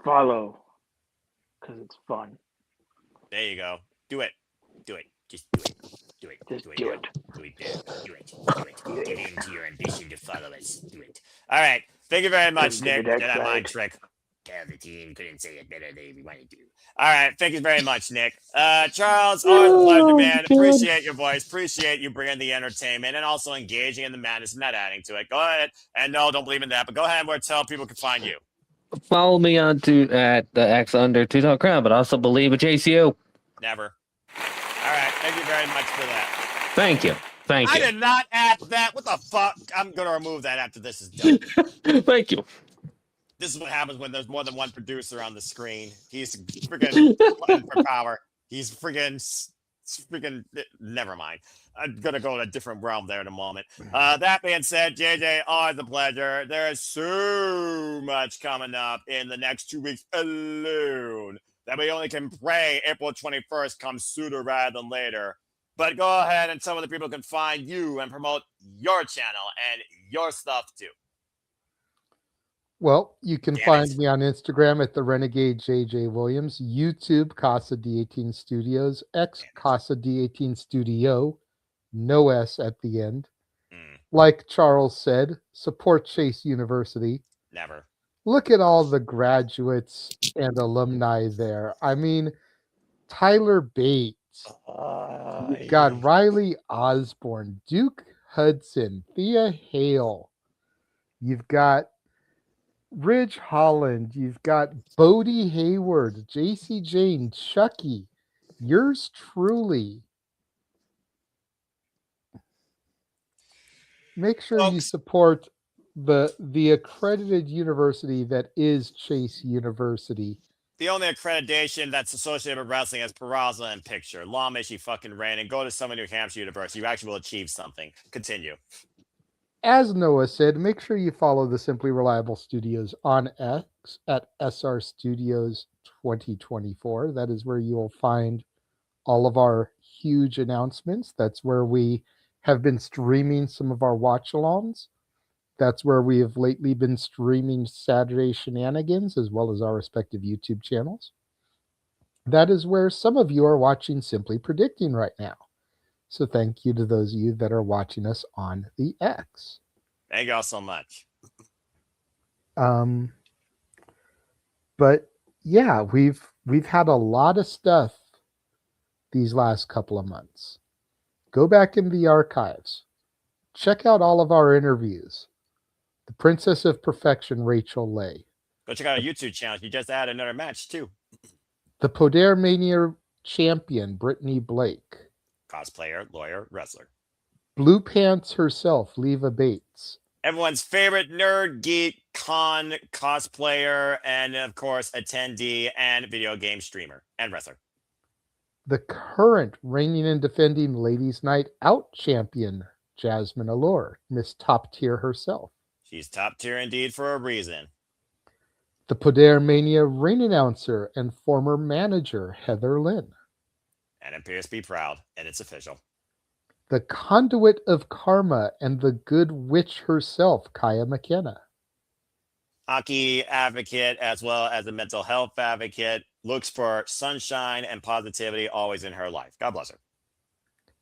Follow, because it's fun. There you go. Do it. Do it. Just do it. Do it. Just do it. do now. it. Do it. Do it. Do it. Get into your ambition to follow us. Do it. All right. Thank you very much, Couldn't Nick. do Did that that mind right. trick. Yeah, the team couldn't say it better than we wanted to. All right. Thank you very much, Nick. Charles, always a pleasure, man. Appreciate your voice. Appreciate you bringing the entertainment and also engaging in the madness and not adding to it. Go ahead. And no, don't believe in that. But go ahead and tell people can find you. Follow me on at the X under 2 Crown, but also believe in JCO. Never. All right. Thank you very much for that. Thank you. I did not add that. What the fuck? I'm going to remove that after this is done. Thank you. This is what happens when there's more than one producer on the screen. He's freaking fighting for power. He's freaking. Never mind. I'm gonna go to a different realm there in a moment. That being said, JJ, always a pleasure. There's so much coming up in the next 2 weeks alone that we only can pray April 21st comes sooner rather than later. But go ahead and tell where the people can find you and promote your channel and your stuff too. Well, you can find me on Instagram at the Renegade JJ Williams, YouTube Casa D18 Studios, X Casa D18 Studio, no S at the end. Like Charles said, support Chase University. Never. Look at all the graduates and alumni there. I mean, Tyler Bates. You've got Riley Osborne, Duke Hudson, Thea Hale. You've got Ridge Holland, you've got Bodie Hayward, Jacy Jayne, Chucky, yours truly. Make sure you support the accredited university that is Chase University. The only accreditation that's associated with wrestling is Peraza and Picture. Long may she fucking reign and go to some New Hampshire University. You actually will achieve something. Continue. As Noah said, make sure you follow the Simply Reliable Studios on X at SR Studios 2024. That is where you will find all of our huge announcements. That's where we have been streaming some of our watch-alongs. That's where we have lately been streaming Saturday Shenanigans as well as our respective YouTube channels. That is where some of you are watching Simply Predicting right now. So thank you to those of you that are watching us on the X. Thank y'all so much. But yeah, we've had a lot of stuff these last couple of months. Go back in the archives. Check out all of our interviews. The Princess of Perfection, Rachel Leigh. Go check out our YouTube channel. You just added another match too. The Poder Mania champion, Brittany Blake. Cosplayer, lawyer, wrestler. Blue Pants herself, Leva Bates. Everyone's favorite nerd, geek, con, cosplayer, and of course, attendee and video game streamer and wrestler. The current reigning and defending Ladies Night Out champion, Jasmine Allure, Miss Top Tier herself. She's top tier indeed for a reason. The Poder Mania ring announcer and former manager, Heather Lynn. And appears to be proud, and it's official. The conduit of karma and the good witch herself, Kaya McKenna. Hockey advocate as well as a mental health advocate. Looks for sunshine and positivity always in her life. God bless her.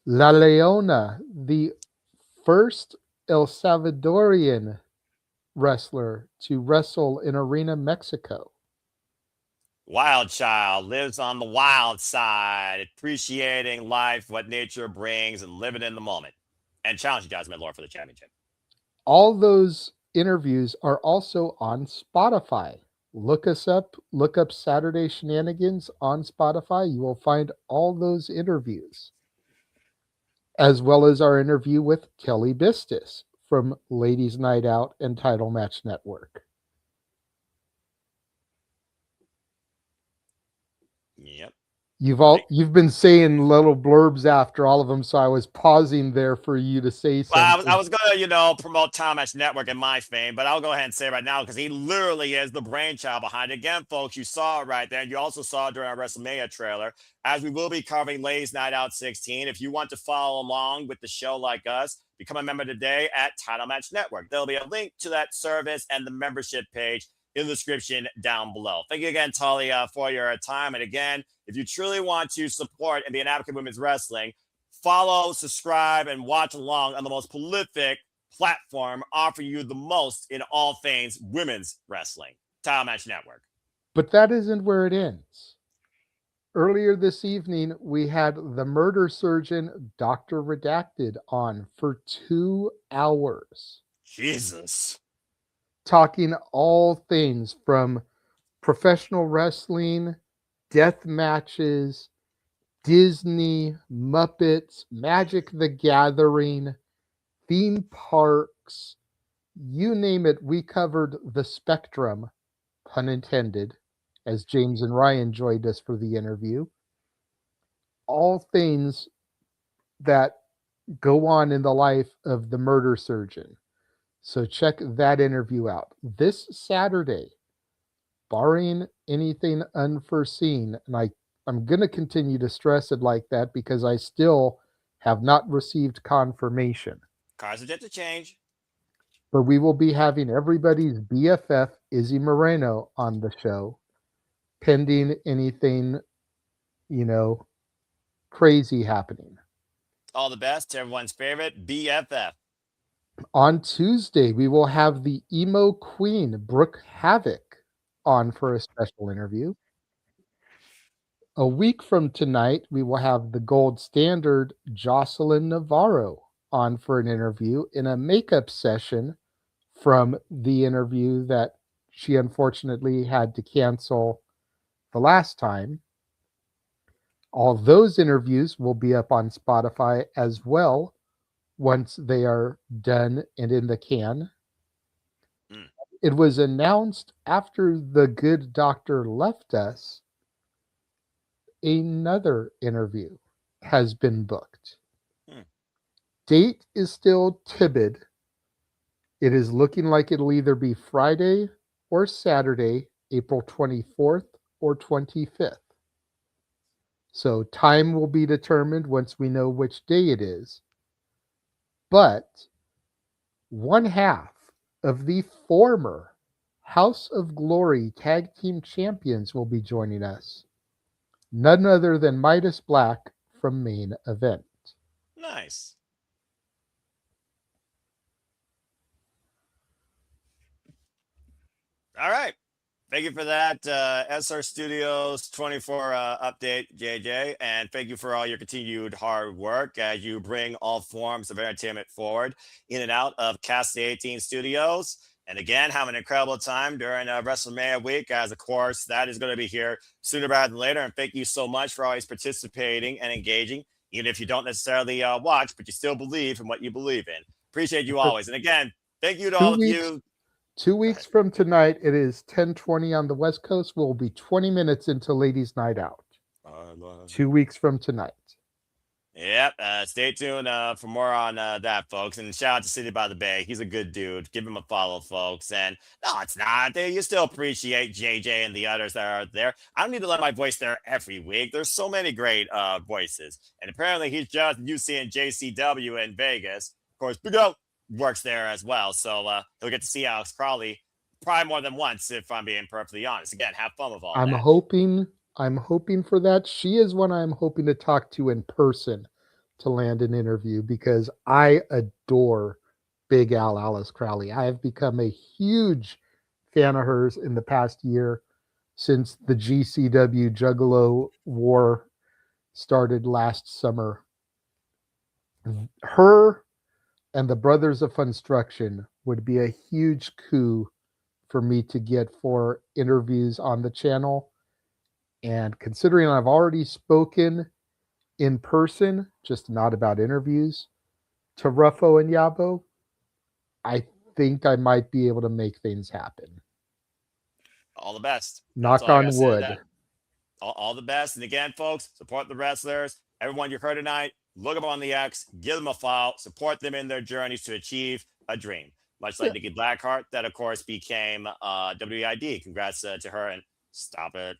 La Leona, the first El Salvadorian wrestler to wrestle in Arena, Mexico. Wild child lives on the wild side, appreciating life, what nature brings, and living in the moment. And challenging Jasmine Allure for the championship. All those interviews are also on Spotify. Look us up, look up Saturday Shenanigans on Spotify. You will find all those interviews, as well as our interview with Kelly Bistis from Ladies Night Out and Title Match Network. Yep. You've been saying little blurbs after all of them, so I was pausing there for you to say something. Well, I was gonna, promote Title Match Network and my fame, but I'll go ahead and say right now because he literally is the brainchild behind it. Again, folks, you saw it right there, and you also saw it during our WrestleMania trailer. As we will be covering Ladies Night Out 16. If you want to follow along with the show like us, become a member today at Title Match Network. There'll be a link to that service and the membership page in the description down below. Thank you again, Talia, for your time. And again, if you truly want to support and be an advocate of women's wrestling, follow, subscribe, and watch along on the most prolific platform offering you the most in all things women's wrestling, Title Match Network. But that isn't where it ends. Earlier this evening, we had the murder surgeon, Dr. Redacted, on for 2 hours. Jesus. Talking all things from professional wrestling, death matches, Disney, Muppets, Magic the Gathering, theme parks, you name it. We covered the spectrum, pun intended, as James and Ryan joined us for the interview. All things that go on in the life of the murder surgeon. So check that interview out. This Saturday, barring anything unforeseen, and I'm going to continue to stress it like that because I still have not received confirmation. Cars are yet to change. But we will be having everybody's BFF, Izzy Moreno, on the show, pending anything, crazy happening. All the best to everyone's favorite BFF. On Tuesday, we will have the emo queen, Brooke Havoc, on for a special interview. A week from tonight, we will have the gold standard, Jocelyn Navarro, on for an interview in a makeup session from the interview that she unfortunately had to cancel the last time. All those interviews will be up on Spotify as well once they are done and in the can. It was announced after the good doctor left us, another interview has been booked. Date is still TBD. It is looking like it'll either be Friday or Saturday, April 24th or 25th. So time will be determined once we know which day it is. but one half of the former House of Glory Tag Team Champions will be joining us. None other than Midas Black from Main Event. Nice. All right. Thank you for that, SR Studios 24 update, JJ. And thank you for all your continued hard work as you bring all forms of entertainment forward in and out of Cast 18 Studios. And again, have an incredible time during WrestleMania week, as of course, that is going to be here sooner rather than later. And thank you so much for always participating and engaging, even if you don't necessarily watch, but you still believe in what you believe in. Appreciate you always. And again, thank you to all of you. 2 weeks from tonight, it is 10:20 on the West Coast. We'll be 20 minutes into Ladies' Night Out. 2 weeks from tonight. Yep. Stay tuned for more on that, folks. And shout out to City by the Bay. He's a good dude. Give him a follow, folks. And no, it's not. You still appreciate JJ and the others that are there. I don't need to let my voice there every week. There's so many great voices. And apparently he's just UC and JCW in Vegas. Of course, Big O works there as well. So he'll get to see Alex Crowley probably more than once, if I'm being perfectly honest. Again, have fun with all I'm that. I'm hoping for that. She is one I'm hoping to talk to in person to land an interview, because I adore Big Al Alice Crowley. I have become a huge fan of hers in the past year since the GCW Juggalo War started last summer. Her and the Brothers of Funstruction would be a huge coup for me to get for interviews on the channel. And considering I've already spoken in person, just not about interviews, to Ruffo and Yabo, I think I might be able to make things happen. All the best. Knock on wood. All the best. And again, folks, support the wrestlers. Everyone you heard tonight, look them on the X, give them a follow, support them in their journeys to achieve a dream. Much like Nikki Blackheart, that of course became WID. Congrats to her, and stop it.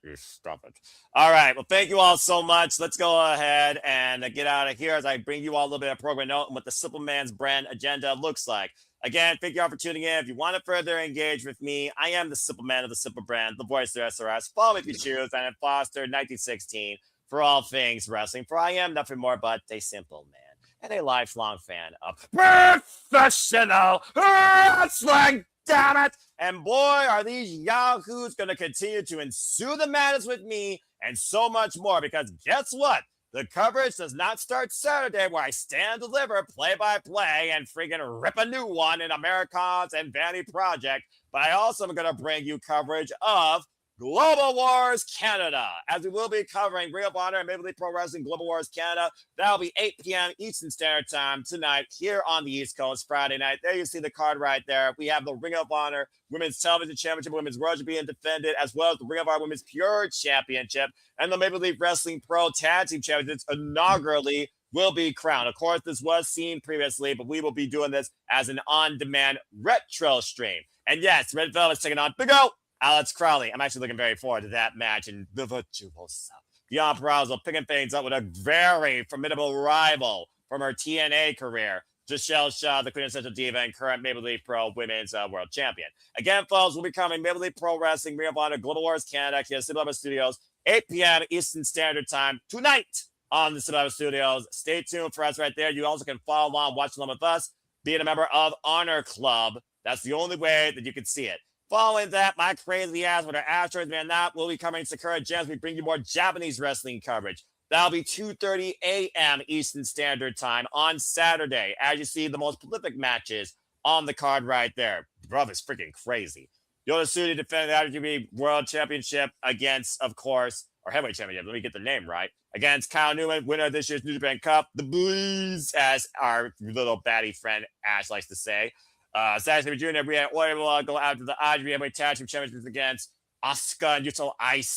All right. Well, thank you all so much. Let's go ahead and get out of here as I bring you all a little bit of program note on what the Simple Man's brand agenda looks like. Again, thank you all for tuning in. If you want to further engage with me, I am the Simple Man of the Simple Brand, the voice of SRS. Follow me if you choose. I'm in Foster, 1916, for all things wrestling. For I am nothing more but a simple man and a lifelong fan of professional wrestling. Damn it! And boy, are these yahoos going to continue to ensue the madness with me and so much more, because guess what? The coverage does not start Saturday, where I stand deliver play-by-play and friggin' rip a new one in Americanos and Vanity Project, but I also am going to bring you coverage of Global Wars Canada, as we will be covering Ring of Honor and Maple Leaf Pro Wrestling Global Wars Canada. That'll be 8 p.m. Eastern Standard Time tonight here on the East Coast, Friday night. There you see the card right there. We have the Ring of Honor Women's Television Championship, Women's World being defended, as well as the Ring of Honor Women's Pure Championship, and the Maple Leaf Wrestling Pro Tag Team Championships inaugurally will be crowned. Of course, this was seen previously, but we will be doing this as an on-demand retro stream. And yes, Red Velvet's taking on Big O, Alex Crowley. I'm actually looking very forward to that match in the Virtuosa. Beyond Perazzo picking things up with a very formidable rival from her TNA career, Giselle Shaw, the quintessential diva and current Maple Leaf Pro Women's World Champion. Again, folks, we'll be covering Maple Leaf Pro Wrestling, Ring of Honor, Global Wars Canada, here at Cinema Studios, 8 p.m. Eastern Standard Time tonight on the Cinema Studios. Stay tuned for us right there. You also can follow along, watch along with us, being a member of Honor Club. That's the only way that you can see it. Following that, my crazy ass with our Astros Man That will be coming Sakura Gems. We bring you more Japanese wrestling coverage. That'll be 2:30 a.m. Eastern Standard Time on Saturday. As you see, the most prolific matches on the card right there. Brother's freaking crazy. Yoda Sudi defending the IWGP World Championship against, of course, or Heavyweight Championship. Let me get the name right. Against Kyle Newman, winner of this year's New Japan Cup. The Blues, as our little baddie friend Ash likes to say. Saturday, Jr. We had Warrior will go out to the IWGP Heavyweight Tag Team Championships against Asuka and Yuto Ice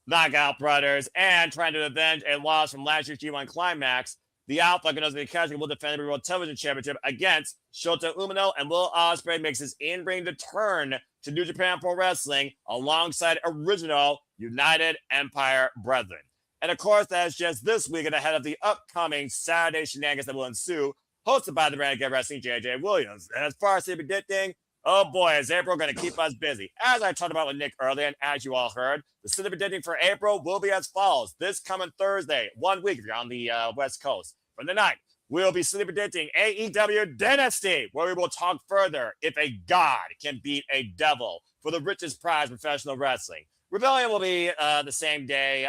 Knockout Brothers, and trying to avenge a loss from last year's G1 Climax. The Alpha Gano's Academy will defend the World Television Championship against Shota Umino, and Will Ospreay makes his in-ring return to New Japan Pro Wrestling alongside original United Empire Brethren. And of course, that's just this weekend ahead of the upcoming Saturday shenanigans that will ensue, hosted by the Renegade Wrestling JJ Williams. And as far as the predicting, oh boy, is April going to keep us busy. As I talked about with Nick earlier, and as you all heard, the city predicting for April will be as follows. This coming Thursday, 1 week if you're on the West Coast. From the night, we'll be city predicting AEW Dynasty, where we will talk further if a god can beat a devil for the richest prize in professional wrestling. Rebellion will be the same day.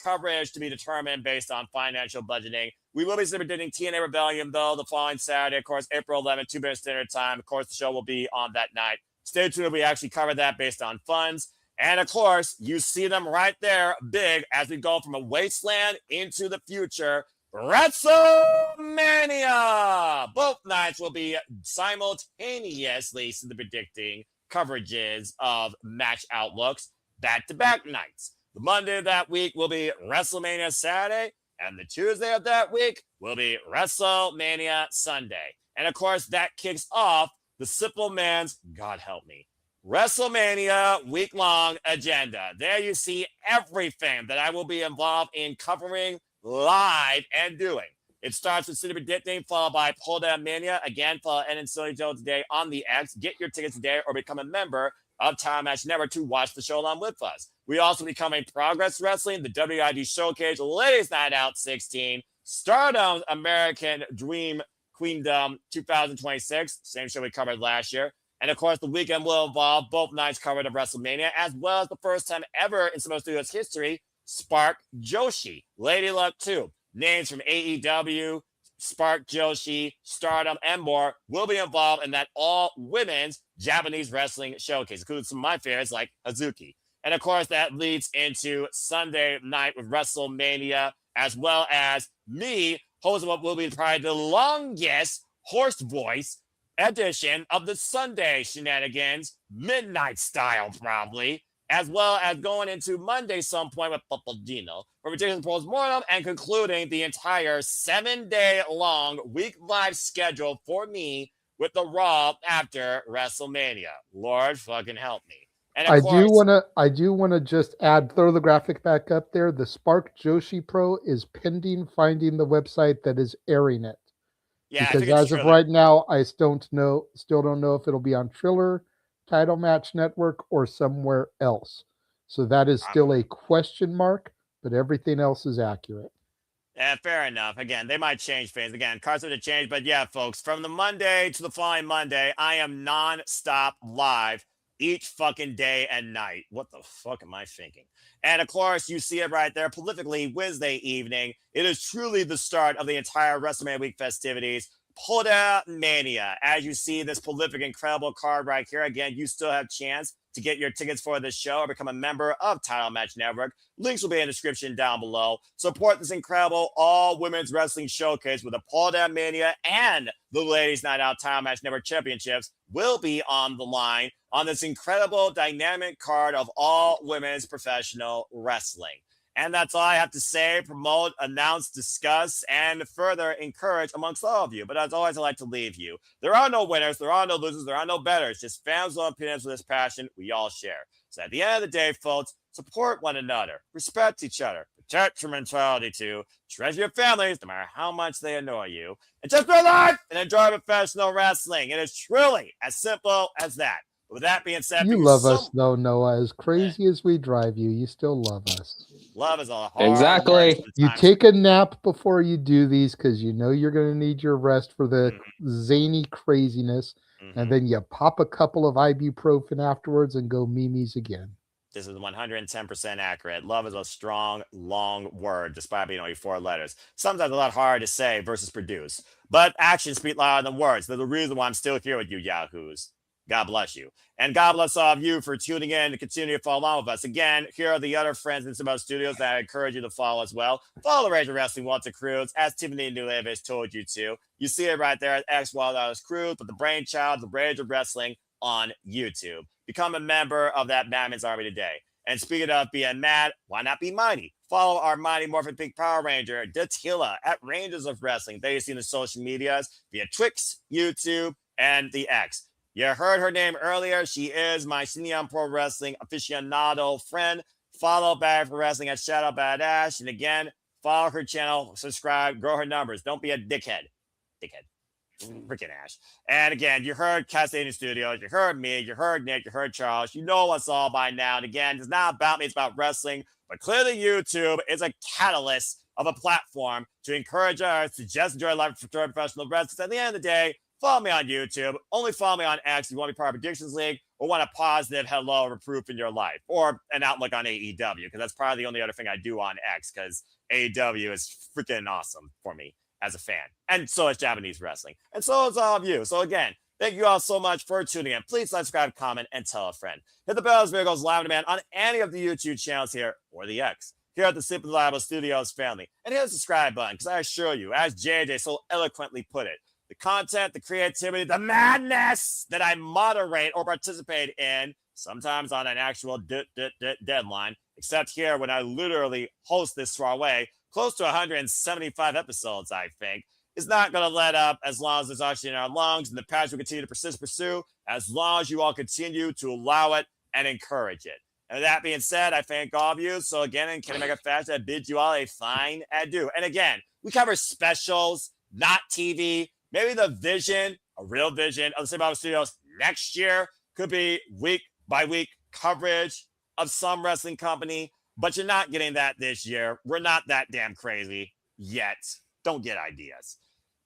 Coverage to be determined based on financial budgeting. We will be predicting TNA Rebellion, though, the following Saturday, of course, April 11th, 2 minutes standard time. Of course, the show will be on that night. Stay tuned. We actually cover that based on funds. And, of course, you see them right there, big, as we go from a wasteland into the future. WrestleMania! Both nights will be simultaneously predicting coverages of match outlooks. Back-to-back nights. The Monday of that week will be WrestleMania Saturday, and the Tuesday of that week will be WrestleMania Sunday. And of course, that kicks off the Simple Man's, God help me, WrestleMania week-long agenda. There you see everything that I will be involved in covering live and doing. It starts with City Predicting, followed by Pull Down Mania. Again, follow Ed and Silly Joe today on the X. Get your tickets today or become a member of Time Match Network to watch the show along with us. We also becoming Progress Wrestling, the WID Showcase, Ladies Night Out 16, Stardom's American Dream Queendom 2026, same show we covered last year. And of course, the weekend will involve both nights covered of WrestleMania, as well as the first time ever in Sumo Studios history, Spark Joshi, Lady Luck 2. Names from AEW, Spark Joshi, Stardom, and more will be involved in that all-women's Japanese wrestling showcase, including some of my favorites like Hazuki. And of course, that leads into Sunday night with WrestleMania, as well as me hosting what will be probably the longest hoarse voice edition of the Sunday shenanigans, midnight style probably, as well as going into Monday some point with Papadino for Ridiculous Postmortem and concluding the entire 7-day-long week live schedule for me with the Raw after WrestleMania. Lord fucking help me. And of course, I do wanna just throw the graphic back up there. The Spark Joshi Pro is pending finding the website that is airing it. yeah, Because as of right now, I still don't know if it'll be on Triller, Title Match Network, or somewhere else. So that is still a question mark, but everything else is accurate. Yeah, fair enough. Again, they might change things. Again, cards have to change. But yeah, folks, from the Monday to the following Monday, I am non-stop live each fucking day and night. What the fuck am I thinking? And of course, you see it right there, politically Wednesday evening. It is truly the start of the entire WrestleMania week festivities. Puda Mania. As you see this prolific, incredible card right here. Again, you still have a chance to get your tickets for this show or become a member of Title Match Network. Links will be in the description down below. Support this incredible all-women's wrestling showcase with a Puda Mania and the Ladies Night Out Title Match Network Championships will be on the line on this incredible dynamic card of all women's professional wrestling. And that's all I have to say, promote, announce, discuss, and further encourage amongst all of you. But as always, I like to leave you. There are no winners, there are no losers, there are no betters. Just fans with opinions with this passion we all share. So at the end of the day, folks, support one another, respect each other, protect your mentality too, treasure your families no matter how much they annoy you, and just be alive and enjoy professional wrestling. It is truly as simple as that. With that being said, you love us though, Noah. As crazy as we drive you, you still love us. Love is a hard Exactly. word You sometimes. take a nap before you do these because you know you're going to need your rest for the zany craziness, and then you pop a couple of ibuprofen afterwards and go memes again. This is 110% accurate. Love is a strong, long word, despite being only 4 letters. Sometimes a lot harder to say versus produce. But actions speak louder than words. They're the reason why I'm still here with you, yahoos. God bless you. And God bless all of you for tuning in and continue to follow along with us. Again, here are the other friends in Sumo Studios that I encourage you to follow as well. Follow the Rage of Wrestling Walter Cruz, as Tiffany Nueves told you to. You see it right there at X Wild Cruz, but the brainchild, the Rage of Wrestling on YouTube. Become a member of that Madman's Army today. And speaking of being mad, why not be mighty? Follow our Mighty Morphin Pink Power Ranger, Datila, at Rangers of Wrestling. They you see in the social medias via Twix, YouTube, and the X. You heard her name earlier. She is my Senior Pro Wrestling aficionado friend, Follow Bad for Wrestling at Shadow Bad Ash. And again, follow her channel, subscribe, grow her numbers. Don't be a dickhead. Freaking Ash. And again, you heard Cascading Studios, you heard me, you heard Nick, you heard Charles. You know us all by now. And again, it's not about me, it's about wrestling. But clearly, YouTube is a catalyst of a platform to encourage us to just enjoy life for professional wrestling. At the end of the day, follow me on YouTube. Only follow me on X if you want to be part of Predictions League or want a positive hello or proof in your life or an outlook on AEW, because that's probably the only other thing I do on X, because AEW is freaking awesome for me as a fan. And so is Japanese wrestling. And so is all of you. So again, thank you all so much for tuning in. Please subscribe, comment, and tell a friend. Hit the bell as it goes live on demand on any of the YouTube channels here or the X here at the Simply Reliable Studios family. And hit the subscribe button, because I assure you, as JJ so eloquently put it, the content, the creativity, the madness that I moderate or participate in, sometimes on an actual deadline, except here when I literally host this far away, close to 175 episodes, I think, is not going to let up as long as there's oxygen in our lungs, and the passion will continue to pursue, as long as you all continue to allow it and encourage it. And with that being said, I thank all of you. So again, in Can I Make It Fast, I bid you all a fine adieu. And again, we cover specials, not TV. Maybe the vision, a real vision of the Simply Reliable Studios next year could be week by week coverage of some wrestling company, but you're not getting that this year. We're not that damn crazy yet. Don't get ideas.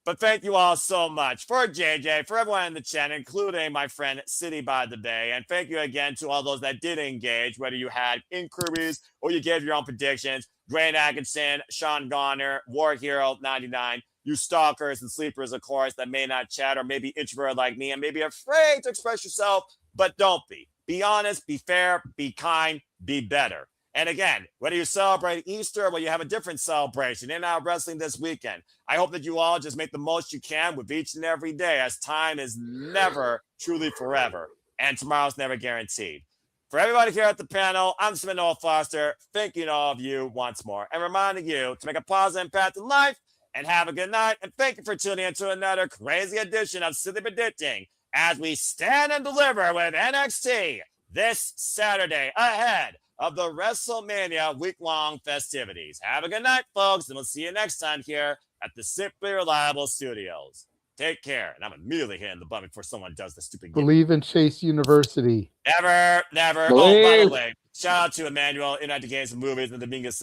But thank you all so much for JJ, for everyone in the chat, including my friend City by the Bay. And thank you again to all those that did engage, whether you had inquiries or you gave your own predictions. Grant Atkinson, Sean Garner, War Hero 99, you stalkers and sleepers, of course, that may not chat or maybe introverted like me and may be afraid to express yourself, but don't be. Be honest, be fair, be kind, be better. And again, whether you celebrate Easter or whether you have a different celebration in our wrestling this weekend, I hope that you all just make the most you can with each and every day, as time is never truly forever and tomorrow's never guaranteed. For everybody here at the panel, I'm Noel Foster, thanking all of you once more and reminding you to make a positive impact in life and have a good night. And thank you for tuning in to another crazy edition of Silly Predicting as we stand and deliver with NXT this Saturday ahead of the WrestleMania week-long festivities. Have a good night, folks, and we'll see you next time here at the Simply Reliable Studios. Take care. And I'm immediately hitting the button before someone does the stupid Believe in Chase University. Never. Believe. Oh, by the way, shout out to Emmanuel, United Games and Movies, and the Mingus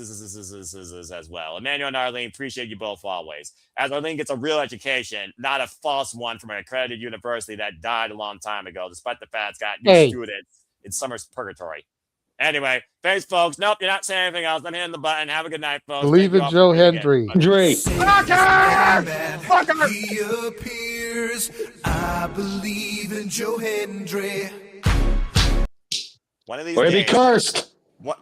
as well. Emmanuel and Arlene, appreciate you both always. As Arlene gets a real education, not a false one from an accredited university that died a long time ago, despite the fact it's got new students in summer's purgatory. Anyway, thanks, folks. Nope, you're not saying anything else. I'm hitting the button. Have a good night, folks. Believe in Joe Hendry. Fucker! He appears. I believe in Joe Hendry. One of these Or be days. cursed. What?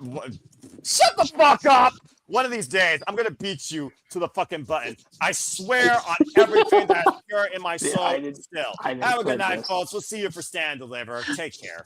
Shut the fuck up! One of these days, I'm gonna beat you to the fucking button. I swear on everything that's pure in my soul. Still. Have a good night, folks. We'll see you for Stand Deliver. Take care.